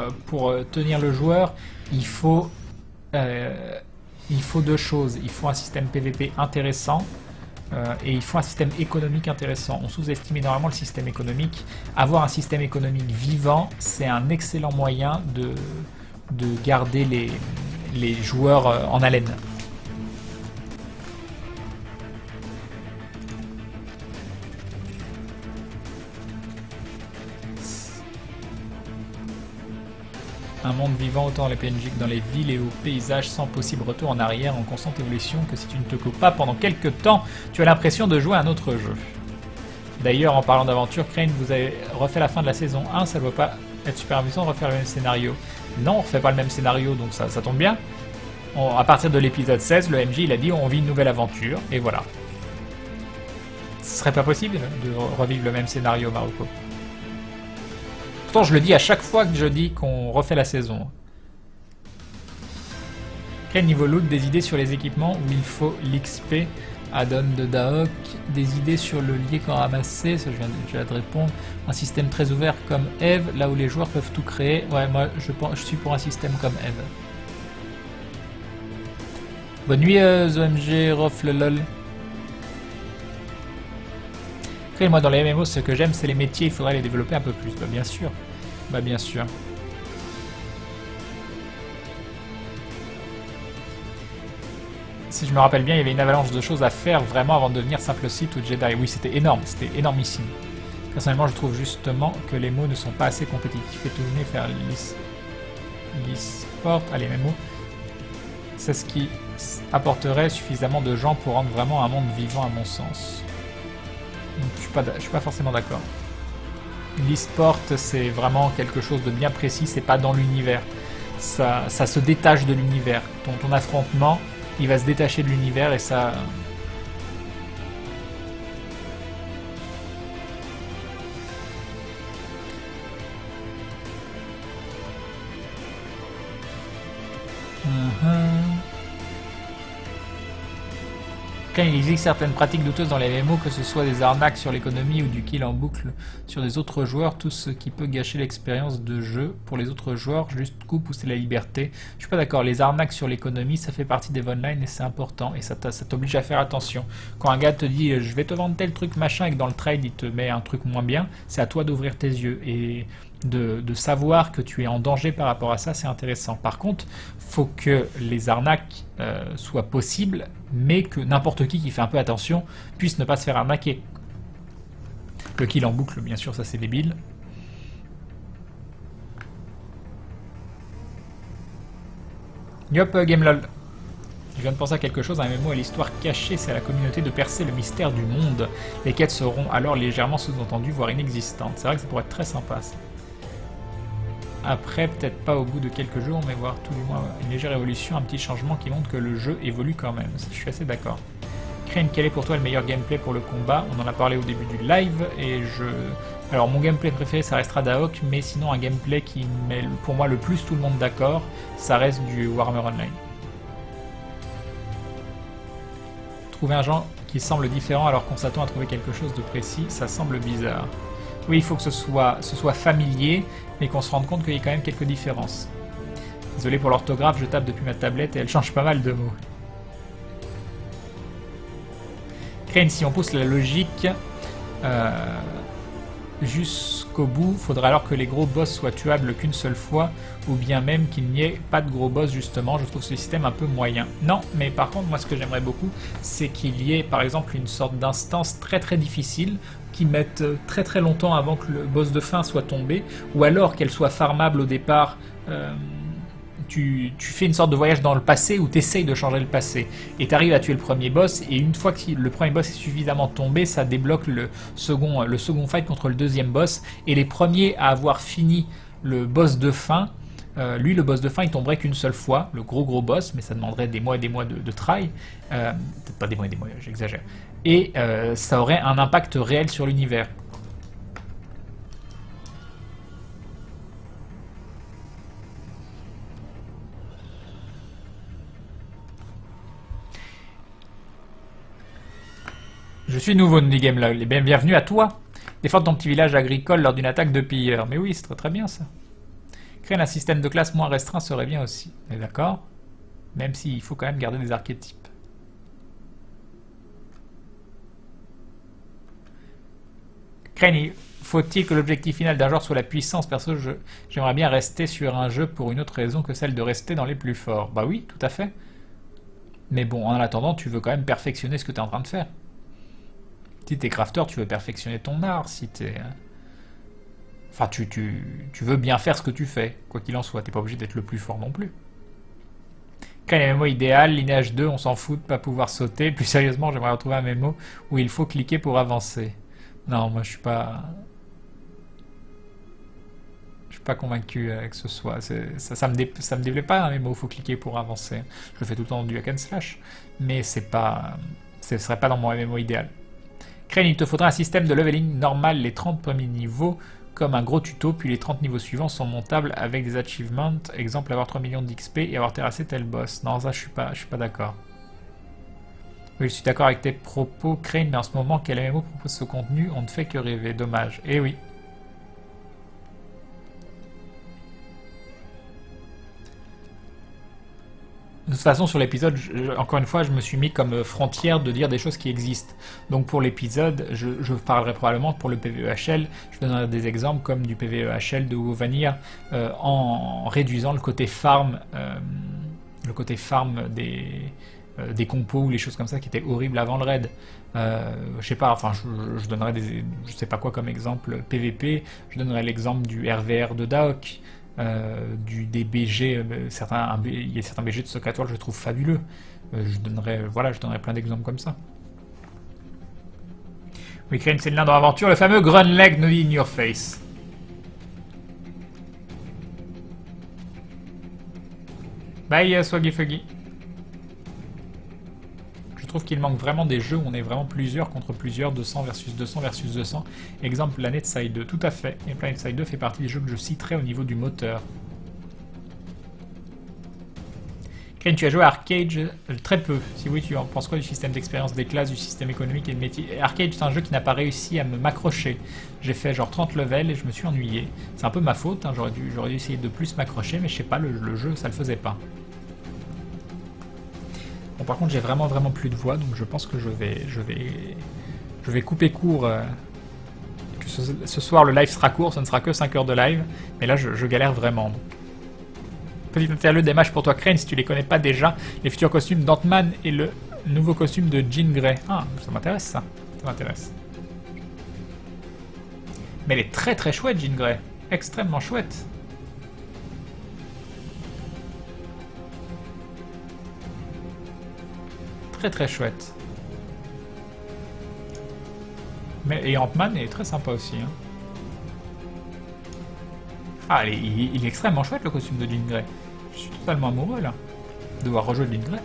tenir le joueur, il faut deux choses. Il faut un système PVP intéressant, et il faut un système économique intéressant. On sous-estime énormément le système économique. Avoir un système économique vivant, c'est un excellent moyen de garder les joueurs en haleine. Un monde vivant autant dans les PNJ que dans les villes et aux paysages sans possible retour en arrière en constante évolution que si tu ne te coupes pas pendant quelques temps, tu as l'impression de jouer à un autre jeu. D'ailleurs, en parlant d'aventure, Crane, vous avez refait la fin de la saison 1, ça ne doit pas être super amusant de refaire le même scénario. Non, on ne refait pas le même scénario, donc ça tombe bien. À partir de l'épisode 16, le MJ il a dit on vit une nouvelle aventure, et voilà. Ce serait pas possible de revivre le même scénario, Marocco. Pourtant, je le dis à chaque fois que je dis qu'on refait la saison. Quel niveau loot, des idées sur les équipements où il faut l'XP, add-on de Daok, des idées sur le lier qu'on ramassé, ça je viens de répondre. Un système très ouvert comme Eve, là où les joueurs peuvent tout créer. Ouais, moi je suis pour un système comme Eve. Bonne nuit, ZOMG, Rofle lol. Après, moi dans les MMO, ce que j'aime, c'est les métiers, il faudrait les développer un peu plus. Bah bien sûr. Bah bien sûr. Si je me rappelle bien, il y avait une avalanche de choses à faire vraiment avant de devenir simple site ou Jedi. Oui, c'était énorme, c'était énormissime. Personnellement, je trouve justement que les mots ne sont pas assez compétitifs et tourner faire l'e-sport à les MMO. C'est ce qui apporterait suffisamment de gens pour rendre vraiment un monde vivant à mon sens. Donc, je suis pas forcément d'accord. L'e-sport, c'est vraiment quelque chose de bien précis, c'est pas dans l'univers. Ça se détache de l'univers. Ton affrontement, il va se détacher de l'univers et ça... Quand il existe certaines pratiques douteuses dans les MMO, que ce soit des arnaques sur l'économie ou du kill en boucle sur des autres joueurs, tout ce qui peut gâcher l'expérience de jeu pour les autres joueurs, juste coup pousser la liberté. Je suis pas d'accord, les arnaques sur l'économie, ça fait partie des online et c'est important et ça t'oblige à faire attention. Quand un gars te dit je vais te vendre tel truc machin et que dans le trade il te met un truc moins bien, c'est à toi d'ouvrir tes yeux et de savoir que tu es en danger par rapport à ça, c'est intéressant. Par contre, faut que les arnaques soient possibles, mais que n'importe qui fait un peu attention puisse ne pas se faire arnaquer. Le kill en boucle, bien sûr, ça c'est débile. Yop, GameLol. Je viens de penser à quelque chose, un MMO à l'histoire cachée, c'est à la communauté de percer le mystère du monde. Les quêtes seront alors légèrement sous-entendues, voire inexistantes. C'est vrai que ça pourrait être très sympa, ça. Après, peut-être pas au bout de quelques jours, mais voir tout du moins une légère évolution, un petit changement qui montre que le jeu évolue quand même. Je suis assez d'accord. Crane, quel est pour toi le meilleur gameplay pour le combat? On en a parlé au début du live, et Alors, mon gameplay préféré, ça restera Daok, mais sinon, un gameplay qui met pour moi le plus tout le monde d'accord, ça reste du Warhammer Online. Trouver un genre qui semble différent alors qu'on s'attend à trouver quelque chose de précis, ça semble bizarre. Oui, il faut que ce soit familier, mais qu'on se rende compte qu'il y a quand même quelques différences. Désolé pour l'orthographe, je tape depuis ma tablette et elle change pas mal de mots. Crane, si on pousse la logique jusqu'au bout, faudra alors que les gros boss soient tuables qu'une seule fois, ou bien même qu'il n'y ait pas de gros boss justement. Je trouve ce système un peu moyen. Non, mais par contre, moi ce que j'aimerais beaucoup, c'est qu'il y ait par exemple une sorte d'instance très très difficile, qui mette très très longtemps avant que le boss de fin soit tombé, ou alors qu'elle soit farmable au départ. Tu fais une sorte de voyage dans le passé où tu essayes de changer le passé. Et tu arrives à tuer le premier boss, et une fois que le premier boss est suffisamment tombé, ça débloque le second fight contre le deuxième boss. Et les premiers à avoir fini le boss de fin, lui le boss de fin il tomberait qu'une seule fois, le gros boss, mais ça demanderait des mois et des mois de try. Peut-être pas des mois et des mois, j'exagère. Et ça aurait un impact réel sur l'univers. Je suis nouveau, nous dit Gamelog. Bienvenue à toi. Défendre ton petit village agricole lors d'une attaque de pilleurs. Mais oui, c'est très bien ça. Créer un système de classe moins restreint serait bien aussi. On est d'accord? Même s'il faut quand même garder des archétypes. Crane, faut-il que l'objectif final d'un genre soit la puissance? Perso, j'aimerais bien rester sur un jeu pour une autre raison que celle de rester dans les plus forts. Bah oui, tout à fait. Mais bon, en attendant, tu veux quand même perfectionner ce que tu es en train de faire. Si t'es crafter, tu veux perfectionner ton art. Si t'es... Enfin, tu veux bien faire ce que tu fais, quoi qu'il en soit. T'es pas obligé d'être le plus fort non plus. Quand il y a un MMO idéal, Lineage 2, on s'en fout de pas pouvoir sauter. Plus sérieusement, j'aimerais retrouver un MMO où il faut cliquer pour avancer. Non, moi je suis pas... Je suis pas convaincu que ce soit... Ça me déplaît pas un MMO où il faut cliquer pour avancer. Je le fais tout le temps du hack and slash. Mais c'est pas... Ce serait pas dans mon MMO idéal. Crane, il te faudra un système de leveling normal les 30 premiers niveaux, comme un gros tuto, puis les 30 niveaux suivants sont montables avec des achievements, exemple avoir 3 millions d'XP et avoir terrassé tel boss. Non, ça je suis pas d'accord. Oui, je suis d'accord avec tes propos, Crane, mais en ce moment, quel MMO propose ce contenu? On ne fait que rêver, dommage. Eh oui. De toute façon, sur l'épisode, encore une fois, je me suis mis comme frontière de dire des choses qui existent. Donc pour l'épisode, je parlerai probablement pour le PvEHL, je donnerai des exemples comme du PvEHL de WoW Vanilla, en réduisant le côté farm des compos ou les choses comme ça qui étaient horribles avant le raid. Je sais pas, enfin je donnerai je sais pas quoi comme exemple PvP, je donnerai l'exemple du RVR de Daok. Des BG, il y a certains BG de Sokatwal que je trouve fabuleux. Je donnerai plein d'exemples comme ça. Oui, Crane, c'est le nain dans l'aventure, le fameux Grunleg nous dit in your face. Bye, Swaggy Fuggy. Je trouve qu'il manque vraiment des jeux où on est vraiment plusieurs contre plusieurs, 200 versus 200 versus 200. Exemple, PlanetSide 2, tout à fait. Et PlanetSide 2 fait partie des jeux que je citerai au niveau du moteur. Crane, tu as joué à Arcade? Très peu. Si oui, tu en penses quoi du système d'expérience des classes, du système économique et de métier? Arcade, c'est un jeu qui n'a pas réussi à m'accrocher. J'ai fait genre 30 levels et je me suis ennuyé. C'est un peu ma faute, hein. J'aurais dû essayer de plus m'accrocher, mais je sais pas, le jeu, ça le faisait pas. Bon, par contre, j'ai vraiment plus de voix, donc je pense que je vais couper court. Que ce soir, le live sera court, ce ne sera que 5 heures de live, mais là, je galère vraiment. Donc. Petit interlude des matchs pour toi, Crane, si tu les connais pas déjà, les futurs costumes d'Ant-Man et le nouveau costume de Jean Grey. Ah, ça m'intéresse, ça m'intéresse. Mais elle est très chouette, Jean Grey. Extrêmement chouette. très très chouette. Et Ant-Man est très sympa aussi. Hein. Ah, il est extrêmement chouette le costume de Jean Grey. Je suis totalement amoureux là, de voir rejouer Jean Grey.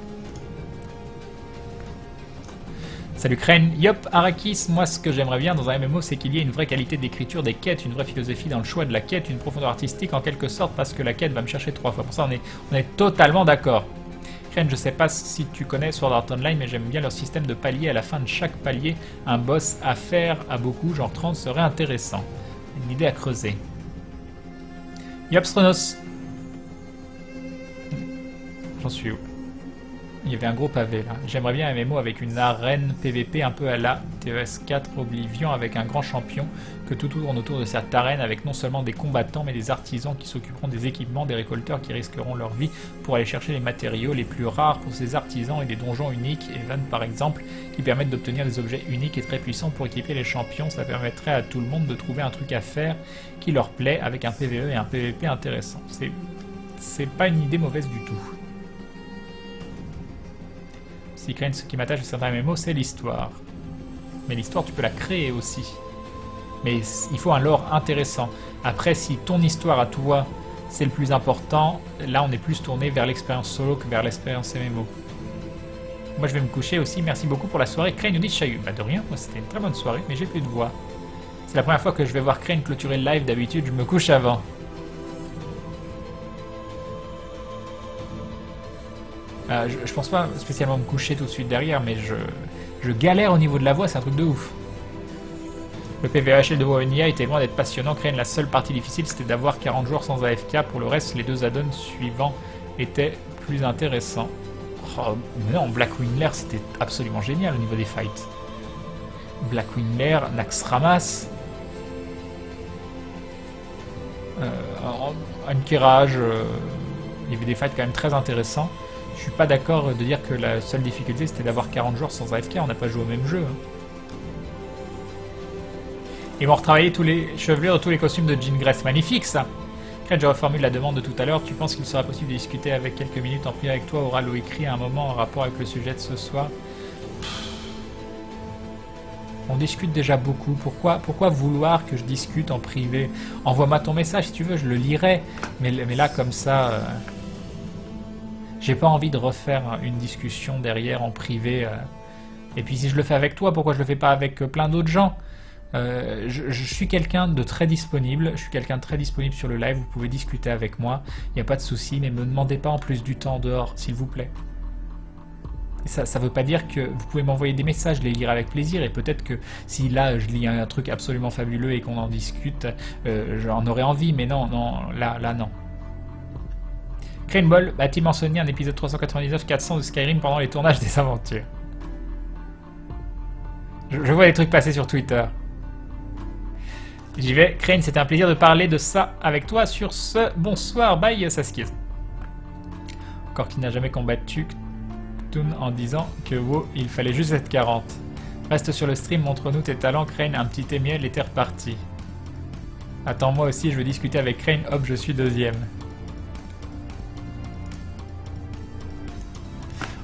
Salut Crane. Yop, Arrakis, moi ce que j'aimerais bien dans un MMO, c'est qu'il y ait une vraie qualité d'écriture des quêtes, une vraie philosophie dans le choix de la quête, une profondeur artistique en quelque sorte, parce que la quête va me chercher 3 fois. Pour ça, on est totalement d'accord. Crane, je sais pas si tu connais Sword Art Online, mais j'aime bien leur système de paliers. À la fin de chaque palier, un boss à faire à beaucoup, genre 30, serait intéressant. Une idée à creuser. Yop, Stronos. J'en suis où? Il y avait un gros pavé là. J'aimerais bien un MMO avec une arène PVP un peu à la TES4 Oblivion avec un grand champion, que tout tourne autour de cette arène avec non seulement des combattants mais des artisans qui s'occuperont des équipements, des récolteurs qui risqueront leur vie pour aller chercher les matériaux les plus rares pour ces artisans et des donjons uniques, Even par exemple, qui permettent d'obtenir des objets uniques et très puissants pour équiper les champions. Ça permettrait à tout le monde de trouver un truc à faire qui leur plaît avec un PVE et un PVP intéressant. C'est pas une idée mauvaise du tout. Si Crane, ce qui m'attache à certains MMO, c'est l'histoire. Mais l'histoire, tu peux la créer aussi. Mais il faut un lore intéressant. Après, si ton histoire à toi, c'est le plus important, là, on est plus tourné vers l'expérience solo que vers l'expérience MMO. Moi, je vais me coucher aussi. Merci beaucoup pour la soirée. Crane nous dit Chahut. Bah, de rien. Moi, c'était une très bonne soirée, mais j'ai plus de voix. C'est la première fois que je vais voir Crane clôturer le live. D'habitude, je me couche avant. Je pense pas spécialement me coucher tout de suite derrière, mais je galère au niveau de la voix, c'est un truc de ouf. Le PVHL de WoW était loin d'être passionnant. Crane, la seule partie difficile, c'était d'avoir 40 joueurs sans AFK. Pour le reste, les deux add-ons suivants étaient plus intéressants. Oh, mais non, Blackwing Lair, c'était absolument génial au niveau des fights. Blackwing Lair, Naxxramas, Ahn'Qiraj, il y avait des fights quand même très intéressants. Je suis pas d'accord de dire que la seule difficulté c'était d'avoir 40 joueurs sans AFK, on n'a pas joué au même jeu. Hein. Ils vont retravailler tous les chevelures de tous les costumes de Jean Grey, c'est magnifique ça. Crane, je reformule la demande de tout à l'heure. Tu penses qu'il sera possible de discuter avec quelques minutes en privé avec toi, oral ou écrit à un moment en rapport avec le sujet de ce soir? On discute déjà beaucoup. Pourquoi vouloir que je discute en privé? Envoie-moi ton message si tu veux, je le lirai. Mais là comme ça... J'ai pas envie de refaire une discussion derrière en privé. Et puis si je le fais avec toi, pourquoi je le fais pas avec plein d'autres gens? Je suis quelqu'un de très disponible. Je suis quelqu'un de très disponible sur le live. Vous pouvez discuter avec moi. Il n'y a pas de souci. Mais me demandez pas en plus du temps dehors, s'il vous plaît. Et ça veut pas dire que vous pouvez m'envoyer des messages, je les lirai avec plaisir. Et peut-être que si là je lis un truc absolument fabuleux et qu'on en discute, j'en aurais envie. Mais non, là non. Craneball a-t-il mentionné un épisode 399-400 de Skyrim pendant les tournages des aventures? Je vois des trucs passer sur Twitter. J'y vais. Crane, c'était un plaisir de parler de ça avec toi sur ce. Bonsoir, bye Saskia. Encore qui n'a jamais combattu Cthulhu en disant que wow, il fallait juste être 40. Reste sur le stream, montre-nous tes talents, Crane, un petit émiel et t'es reparti. Attends, moi aussi, je veux discuter avec Crane, hop, je suis deuxième.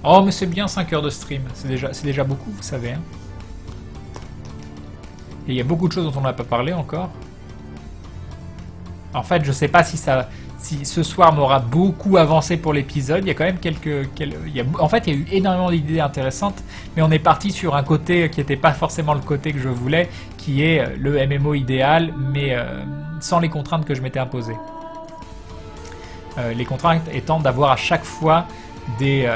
Oh, mais c'est bien 5 heures de stream. C'est déjà beaucoup, vous savez. Hein. Et il y a beaucoup de choses dont on n'a pas parlé encore. En fait, je sais pas si ce soir m'aura beaucoup avancé pour l'épisode. Il y a quand même en fait, il y a eu énormément d'idées intéressantes. Mais on est parti sur un côté qui n'était pas forcément le côté que je voulais, qui est le MMO idéal, mais sans les contraintes que je m'étais imposées. Les contraintes étant d'avoir à chaque fois des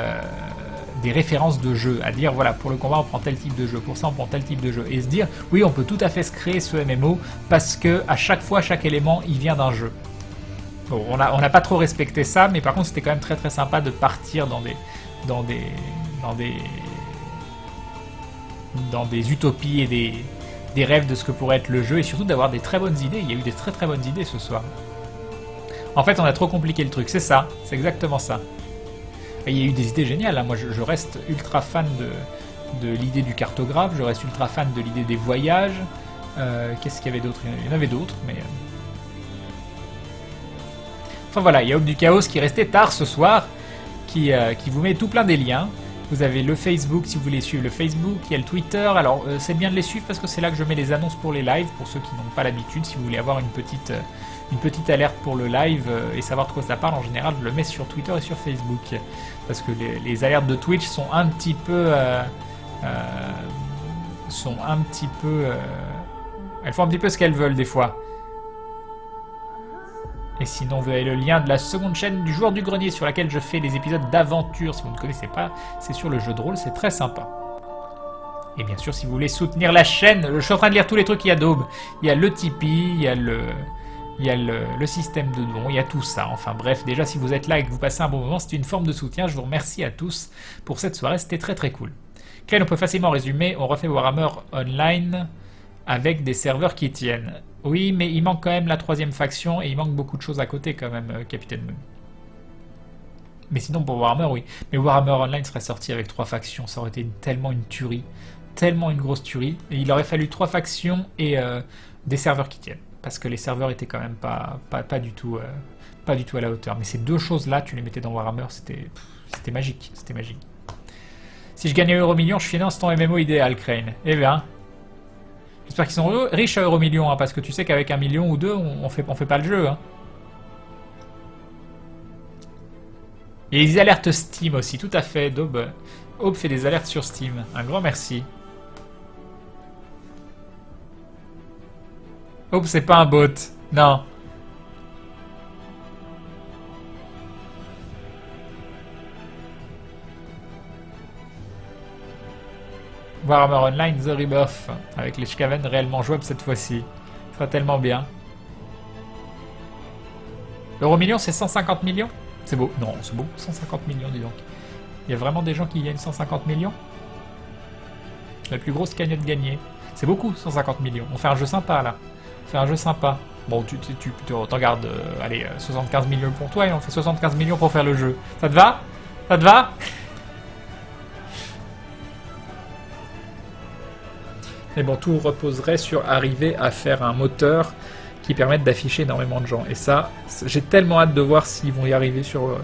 références de jeu, à dire voilà, pour le combat on prend tel type de jeu, pour ça on prend tel type de jeu, et se dire oui, on peut tout à fait se créer ce MMO parce que à chaque fois chaque élément il vient d'un jeu. Bon, on n'a pas trop respecté ça, mais par contre c'était quand même très très sympa de partir dans des utopies et des rêves de ce que pourrait être le jeu, et surtout d'avoir des très bonnes idées. Il y a eu des très très bonnes idées ce soir. En fait on a trop compliqué le truc, c'est ça, c'est exactement ça. Et il y a eu des idées géniales, hein. Moi je reste ultra fan de l'idée du cartographe, je reste ultra fan de l'idée des voyages. Qu'est-ce qu'il y avait d'autre? Il y en avait d'autres, mais... Enfin voilà, il y a Aube du Chaos qui restait tard ce soir, qui vous met tout plein des liens. Vous avez le Facebook si vous voulez suivre le Facebook. Il y a le Twitter. Alors c'est bien de les suivre parce que c'est là que je mets les annonces pour les lives. Pour ceux qui n'ont pas l'habitude, si vous voulez avoir une petite alerte pour le live et savoir de quoi ça parle, en général je le mets sur Twitter et sur Facebook. Parce que les alertes de Twitch sont un petit peu... elles font un petit peu ce qu'elles veulent des fois. Et sinon, vous avez le lien de la seconde chaîne du Joueur du Grenier sur laquelle je fais les épisodes d'aventure. Si vous ne connaissez pas, c'est sur le jeu de rôle, c'est très sympa. Et bien sûr, si vous voulez soutenir la chaîne, je suis en train de lire tous les trucs qu'il y a d'Aube. Il y a le Tipeee, il y a le système de dons, il y a tout ça. Enfin bref, déjà si vous êtes là et que vous passez un bon moment, c'est une forme de soutien. Je vous remercie à tous pour cette soirée, c'était très très cool. Crane, on peut facilement résumer, on refait Warhammer Online avec des serveurs qui tiennent. Oui, mais il manque quand même la 3e faction et il manque beaucoup de choses à côté quand même, Capitaine Moon. Mais sinon pour Warhammer, oui. Mais Warhammer Online serait sorti avec 3 factions, ça aurait été tellement une tuerie, tellement une grosse tuerie. Et il aurait fallu 3 factions et des serveurs qui tiennent. Parce que les serveurs étaient quand même pas du tout à la hauteur. Mais ces deux choses-là, tu les mettais dans Warhammer, c'était magique, c'était magique. Si je gagne un euro-million, je finance ton MMO idéal, Crane. Eh bien... J'espère qu'ils sont riches à euro-million, hein, parce que tu sais qu'avec 1 million ou 2, on fait pas le jeu. Hein. Il y a des alertes Steam aussi, tout à fait. Aube fait des alertes sur Steam. Un grand merci. Aube, c'est pas un bot. Non. Warhammer Online The Rebirth, avec les Skaven réellement jouables cette fois-ci. Ce sera tellement bien. L'euro-million, c'est 150 millions? C'est beau. Non, c'est beau. 150 millions, dis donc. Il y a vraiment des gens qui gagnent 150 millions? La plus grosse cagnotte gagnée. C'est beaucoup, 150 millions. On fait un jeu sympa, là. On fait un jeu sympa. Bon, tu regardes, allez, 75 millions pour toi et on fait 75 millions pour faire le jeu. Ça te va? Ça te va? Mais bon, tout reposerait sur arriver à faire un moteur qui permette d'afficher énormément de gens. Et ça, j'ai tellement hâte de voir s'ils vont y arriver sur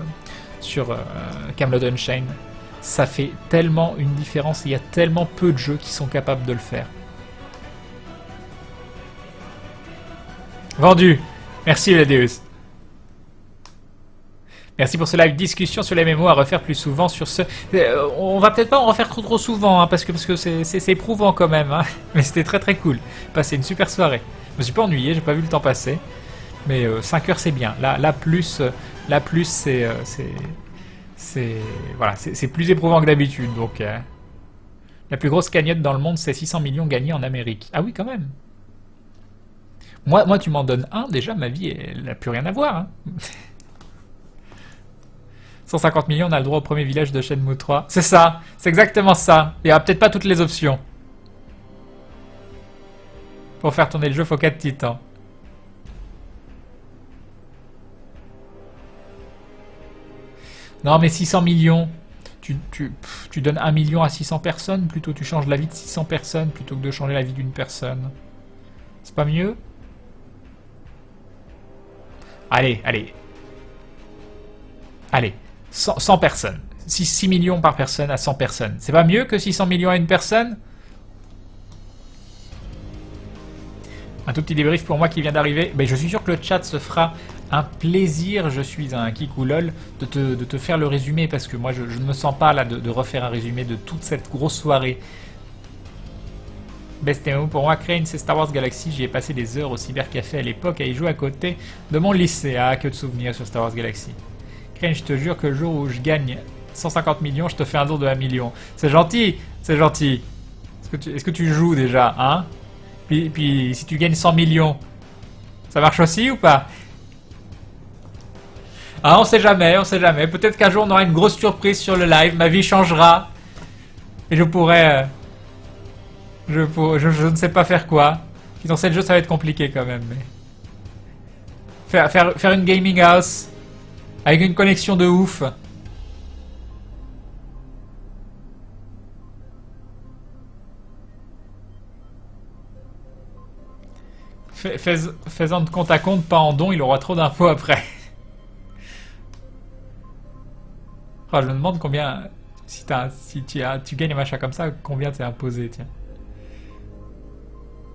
Camelot Unchained. Ça fait tellement une différence. Il y a tellement peu de jeux qui sont capables de le faire. Vendu. Merci Ladeus. Merci pour ce live discussion sur les MMO à refaire plus souvent sur ce... on va peut-être pas en refaire trop souvent, hein, parce que c'est éprouvant quand même. Hein. Mais c'était très très cool. Passé une super soirée. Je me suis pas ennuyé, j'ai pas vu le temps passer. Mais 5 heures c'est bien. La plus c'est voilà, c'est plus éprouvant que d'habitude. Donc la plus grosse cagnotte dans le monde, c'est 600 millions gagnés en Amérique. Ah oui, quand même. Moi tu m'en donnes un, déjà ma vie elle n'a plus rien à voir. Hein. 150 millions, on a le droit au premier village de Shenmue 3. C'est ça, c'est exactement ça. Il n'y aura peut-être pas toutes les options. Pour faire tourner le jeu, faut 4 titans. Non, mais 600 millions. Tu donnes 1 million à 600 personnes, plutôt tu changes la vie de 600 personnes plutôt que de changer la vie d'une personne. C'est pas mieux? Allez. Allez. 100 personnes. 6 millions par personne à 100 personnes. C'est pas mieux que 600 millions à une personne? Un tout petit débrief pour moi qui vient d'arriver. Ben, je suis sûr que le chat se fera un plaisir, je suis un Kikoulol, de te faire le résumé, parce que moi je ne me sens pas là de refaire un résumé de toute cette grosse soirée. Best MMO pour moi, Crane, c'est Star Wars Galaxy. J'y ai passé des heures au cybercafé à l'époque à y jouer à côté de mon lycée. Ah, que de souvenirs sur Star Wars Galaxy. Crane, je te jure que le jour où je gagne 150 millions, je te fais un don de 1 million. C'est gentil, c'est gentil. Est-ce que tu joues déjà, hein? Puis si tu gagnes 100 millions, ça marche aussi ou pas? Ah, on sait jamais, on sait jamais. Peut-être qu'un jour on aura une grosse surprise sur le live, ma vie changera. Et je pourrais... Je ne sais pas faire quoi. Dans ce jeu, ça va être compliqué quand même. Mais... Faire une gaming house avec une connexion de ouf. Fais-en de compte à compte, pas en don, il aura trop d'infos après. Oh, je me demande combien Tu gagnes un machin comme ça, combien t'es imposé, tiens.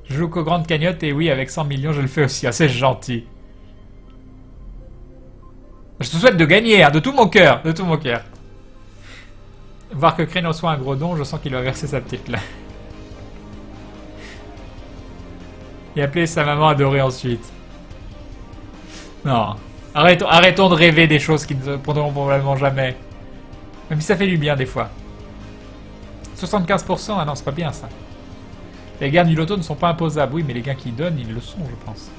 Je joue qu'aux grandes cagnottes et oui, avec 100 millions, je le fais aussi. Ah, c'est gentil. Je te souhaite de gagner, hein, de tout mon cœur, de tout mon cœur. Voir que Crane reçoit un gros don, je sens qu'il va verser sa petite là. Et appeler sa maman adorée ensuite. Non. Arrêtons de rêver des choses qui ne se produiront probablement jamais. Même si ça fait du bien des fois. 75%, ah non, c'est pas bien ça. Les gains du loto ne sont pas imposables. Oui, mais les gains qu'ils donnent, ils le sont, je pense.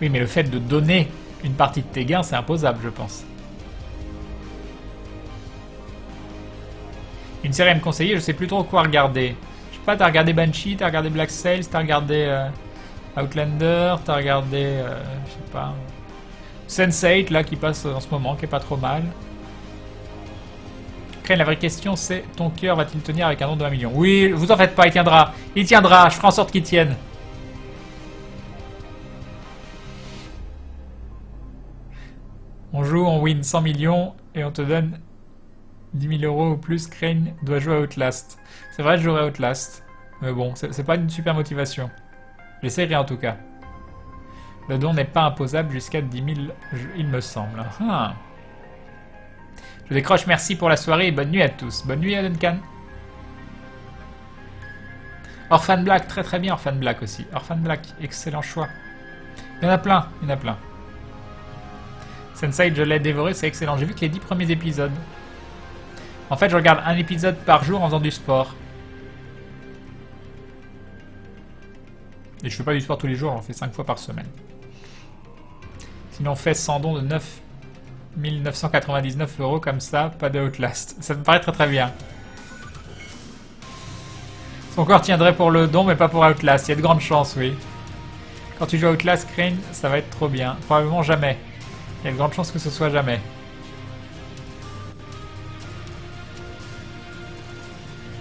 Oui, mais le fait de donner une partie de tes gains, c'est imposable, je pense. Une série à me conseiller, je sais plus trop quoi regarder. Je sais pas, t'as regardé Banshee, t'as regardé Black Sails, t'as regardé Outlander, t'as regardé, je sais pas, Sense8, là, qui passe en ce moment, qui est pas trop mal. Crane, la vraie question, c'est, ton cœur va-t-il tenir avec un don de 1 million? Oui, vous en faites pas, il tiendra. Il tiendra, je ferai en sorte qu'il tienne. On joue, on win 100 millions, et on te donne 10 000 euros ou plus. Crane doit jouer à Outlast. C'est vrai, je jouerai à Outlast. Mais bon, c'est pas une super motivation. J'essaierai en tout cas. Le don n'est pas imposable jusqu'à 10 000, il me semble. Ah. Je décroche, merci pour la soirée et bonne nuit à tous. Bonne nuit à Duncan. Orphan Black, très très bien Orphan Black aussi. Orphan Black, excellent choix. Il y en a plein, il y en a plein. Sense8, je l'ai dévoré, c'est excellent. J'ai vu que les 10 premiers épisodes. En fait, je regarde un épisode par jour en faisant du sport. Et je fais pas du sport tous les jours, j'en fais 5 fois par semaine. Sinon, on fait 100 dons de 9 999 € comme ça, pas de Outlast. Ça me paraît très très bien. Son corps tiendrait pour le don, mais pas pour Outlast. Il y a de grandes chances, oui. Quand tu joues à Outlast, Crane, ça va être trop bien. Probablement jamais. Il y a de grandes chances que ce soit jamais.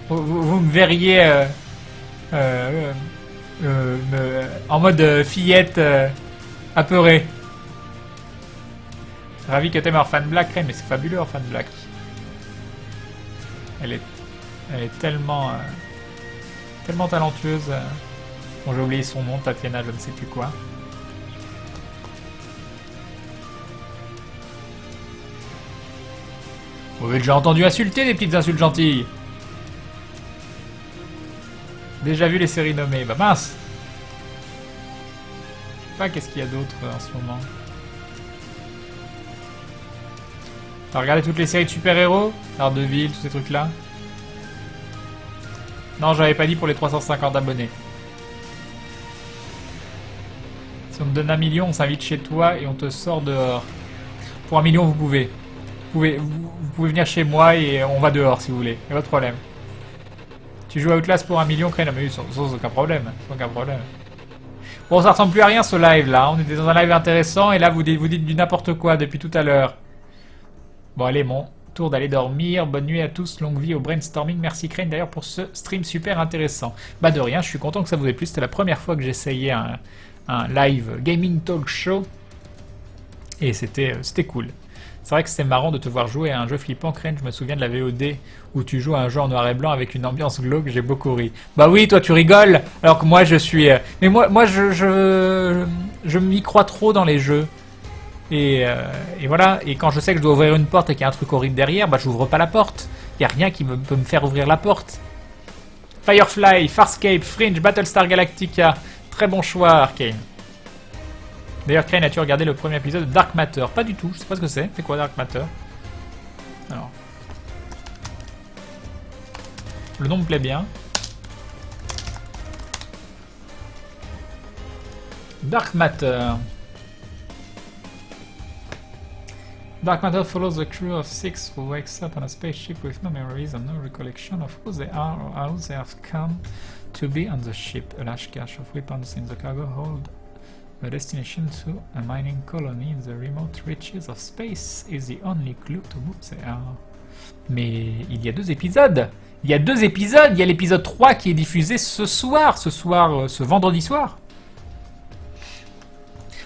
Vous me verriez en mode fillette apeurée. Ravi que t'aimes Orphan Black, Crane, mais c'est fabuleux Orphan Black. Elle est tellement tellement talentueuse. Bon, j'ai oublié son nom, Tatiana, je ne sais plus quoi. Vous avez déjà entendu insulter des petites insultes gentilles. Déjà vu les séries nommées. Bah mince. Je sais pas qu'est-ce qu'il y a d'autre en ce moment. T'as regardé toutes les séries de super-héros, Daredevil, tous ces trucs-là? Non, j'avais pas dit pour les 350 abonnés. Si on te donne 1 million, on s'invite chez toi et on te sort dehors. Pour 1 million, vous pouvez. Vous pouvez venir chez moi et on va dehors si vous voulez. Y'a pas de problème. Tu joues à Outlast pour 1 million, Crane, mais sans aucun problème. Sans aucun problème. Bon, ça ressemble plus à rien ce live là. On était dans un live intéressant et là vous dites du n'importe quoi depuis tout à l'heure. Bon, allez, mon tour d'aller dormir. Bonne nuit à tous. Longue vie au brainstorming. Merci Crane d'ailleurs pour ce stream super intéressant. Bah, de rien, je suis content que ça vous ait plu. C'était la première fois que j'essayais un live gaming talk show. Et c'était cool. C'est vrai que c'est marrant de te voir jouer à un jeu flippant, Crane. Je me souviens de la VOD où tu joues à un jeu en noir et blanc avec une ambiance glauque. J'ai beaucoup ri. Bah oui, toi tu rigoles. Alors que moi je suis... Mais moi je m'y crois trop dans les jeux. Et voilà. Et quand je sais que je dois ouvrir une porte et qu'il y a un truc horrible derrière, bah j'ouvre pas la porte. Il n'y a rien qui peut me faire ouvrir la porte. Firefly, Farscape, Fringe, Battlestar Galactica. Très bon choix, Arcane. D'ailleurs, Crane, as-tu regardé le premier épisode de Dark Matter? Pas du tout, je sais pas ce que c'est. C'est quoi Dark Matter? Alors. Le nom me plaît bien. Dark Matter. Dark Matter follows the crew of 6 who wakes up on a spaceship with no memories and no recollection of who they are or how they have come to be on the ship. A large cache of weapons in the cargo hold. A destination to a mining colony in the remote reaches of space is the only clue to who they are. Mais il y a 2 épisodes. Il y a 2 épisodes. Il y a l'épisode 3 qui est diffusé ce ce vendredi soir.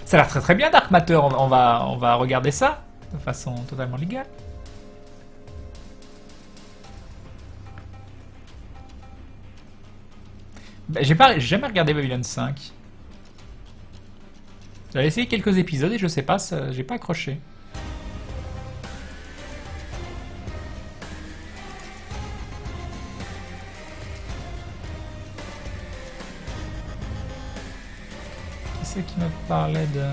Ça a l'air très très bien Dark Matter. On va regarder ça de façon totalement légale. Bah, j'ai jamais regardé Babylon 5. J'avais essayé quelques épisodes et je sais pas, j'ai pas accroché. Qui c'est qui me parlait de...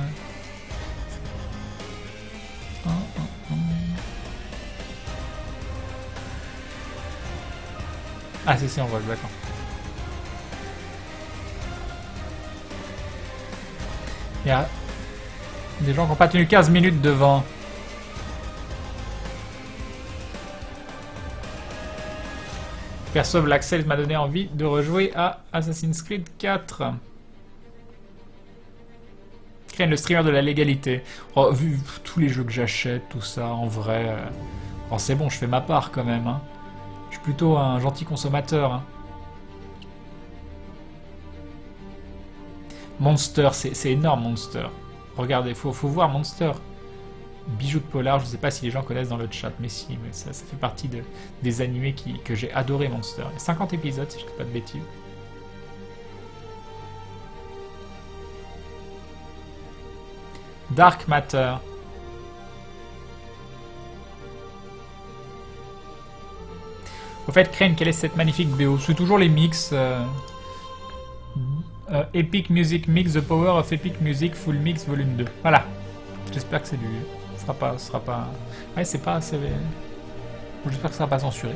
Ah, c'est on voit, d'accord. Il y a des gens qui n'ont pas tenu 15 minutes devant. Perso, Black Sails m'a donné envie de rejouer à Assassin's Creed 4. Crane, le streamer de la légalité. Oh, vu tous les jeux que j'achète, tout ça, en vrai... Bon, c'est bon, je fais ma part quand même. Hein. Je suis plutôt un gentil consommateur. Hein. Monster, c'est énorme, Monster. Regardez, faut voir Monster. Bijoux de polar, je ne sais pas si les gens connaissent dans le chat, mais si, mais ça fait partie des animés que j'ai adoré, Monster. 50 épisodes, si je ne dis pas de bêtises. Dark Matter. Au fait, Crane, quelle est cette magnifique BO? C'est toujours les mix. Epic Music Mix, The Power of Epic Music, Full Mix, Volume 2. Voilà. J'espère que c'est du... Ce sera pas... Ouais, c'est pas... J'espère que ça sera pas censuré.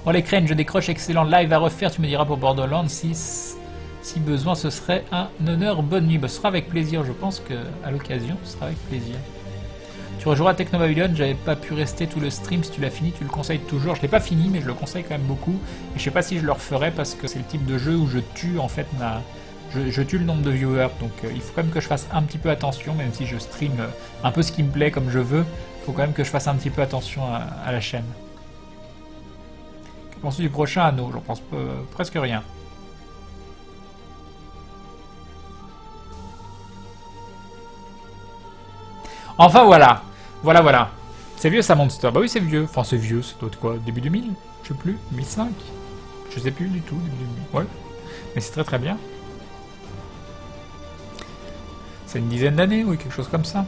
Bon, les Crane, je décroche, excellent live à refaire, tu me diras pour Borderlands. Si besoin, ce serait un honneur. Bonne nuit. Bah, ce sera avec plaisir, je pense qu'à l'occasion, ce sera avec plaisir. Tu rejoueras Techno Babylon, j'avais pas pu rester tout le stream, si tu l'as fini, tu le conseilles toujours. Je l'ai pas fini, mais je le conseille quand même beaucoup. Et je sais pas si je le referai parce que c'est le type de jeu où je tue en fait je tue le nombre de viewers. Donc il faut quand même que je fasse un petit peu attention, même si je stream un peu ce qui me plaît comme je veux. Il faut quand même que je fasse un petit peu attention à la chaîne. Que penses-tu du prochain anneau? J'en pense presque rien. Enfin voilà. Voilà. C'est vieux ça, Monster. Bah oui, c'est vieux. Enfin, c'est vieux, c'est d'autres quoi. Début 2000? Je sais plus. 2005? Je sais plus du tout. Ouais. Mais c'est très très bien. C'est une dizaine d'années, oui, quelque chose comme ça.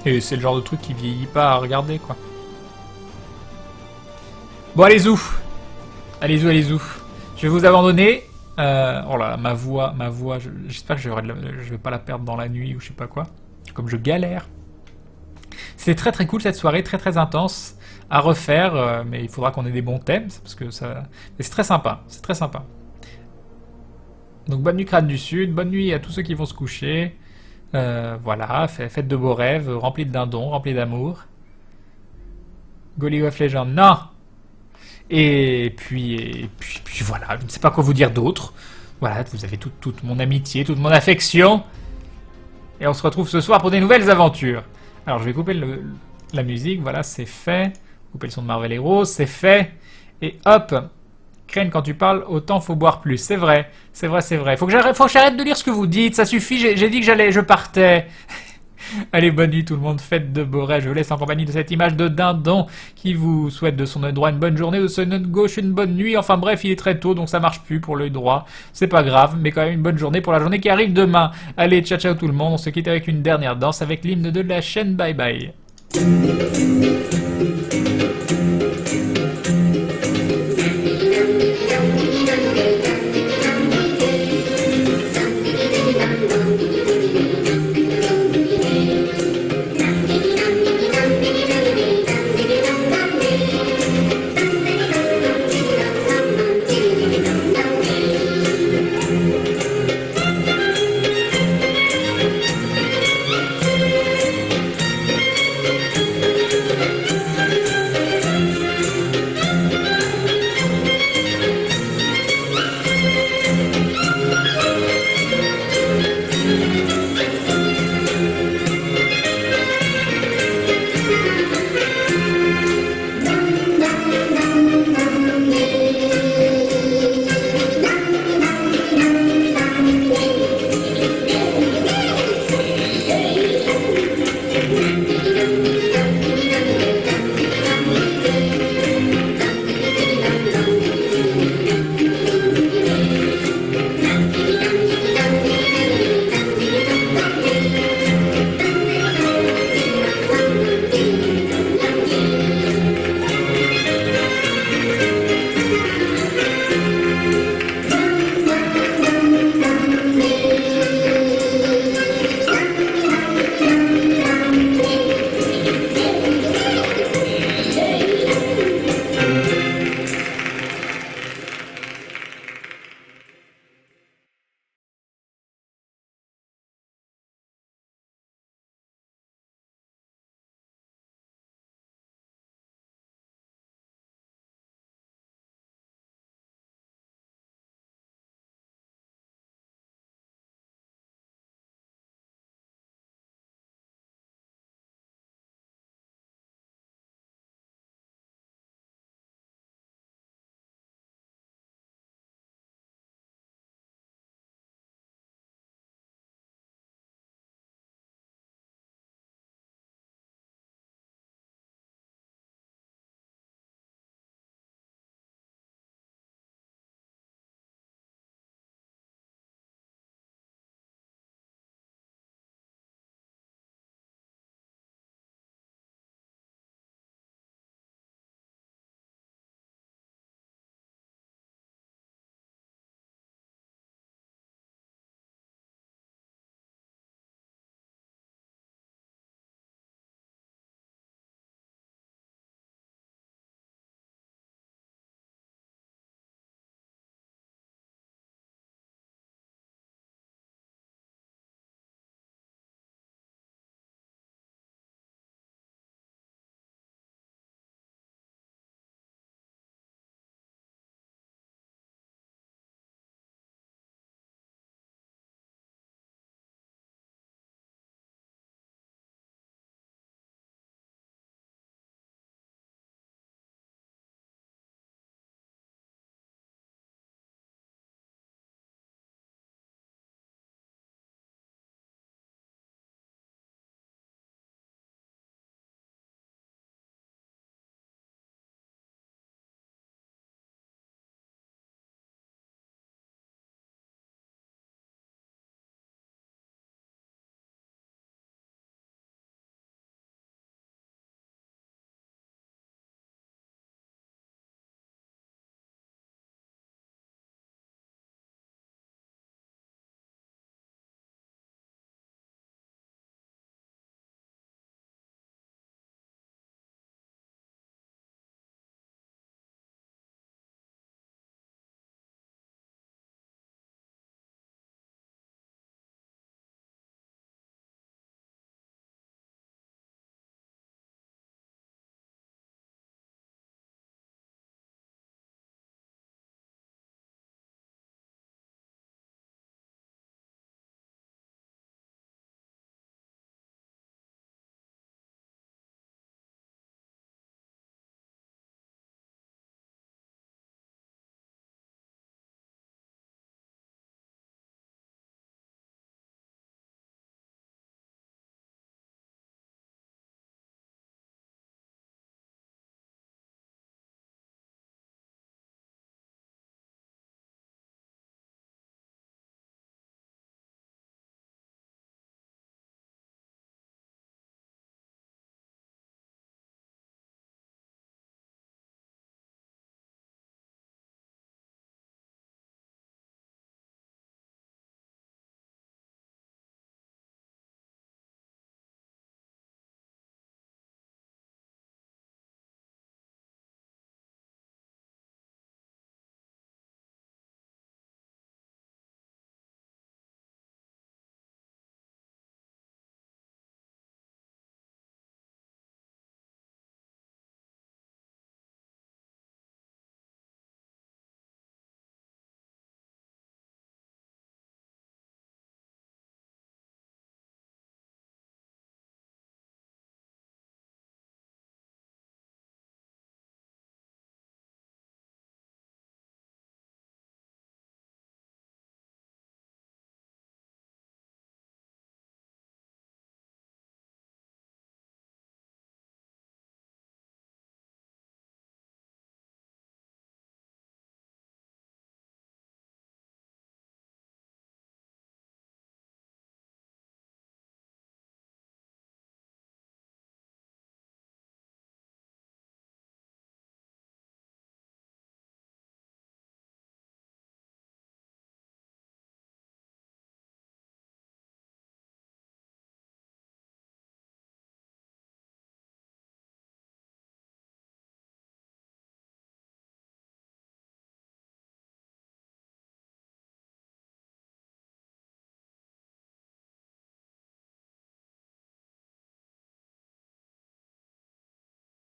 Et c'est le genre de truc qui vieillit pas à regarder, quoi. Bon, allez-y. Allez-y. Je vais vous abandonner. Oh là, ma voix, j'espère que je vais pas la perdre dans la nuit ou je sais pas quoi. Comme je galère. C'est très très cool cette soirée, très très intense à refaire, mais il faudra qu'on ait des bons thèmes, parce que ça... Mais c'est très sympa, c'est très sympa. Donc bonne nuit Crâne du Sud, bonne nuit à tous ceux qui vont se coucher. Voilà, faites de beaux rêves, remplis de dindons, remplis d'amour. Go League of Legends, non! Et puis voilà, je ne sais pas quoi vous dire d'autre. Voilà, vous avez toute mon amitié, toute mon affection. Et on se retrouve ce soir pour des nouvelles aventures. Alors je vais couper la musique, voilà, c'est fait. Couper le son de Marvel Heroes, c'est fait. Et hop, Crane, quand tu parles, autant faut boire plus. C'est vrai. Faut que j'arrête de lire ce que vous dites, ça suffit, j'ai dit que je partais. Allez, bonne nuit tout le monde, faites de beaux rêves. Je vous laisse en compagnie de cette image de dindon qui vous souhaite de son œil droit une bonne journée, de son œil gauche une bonne nuit. Enfin bref, il est très tôt, donc ça marche plus pour l'œil droit. C'est pas grave, mais quand même une bonne journée pour la journée qui arrive demain. Allez, ciao tout le monde, on se quitte avec une dernière danse avec l'hymne de la chaîne. Bye bye.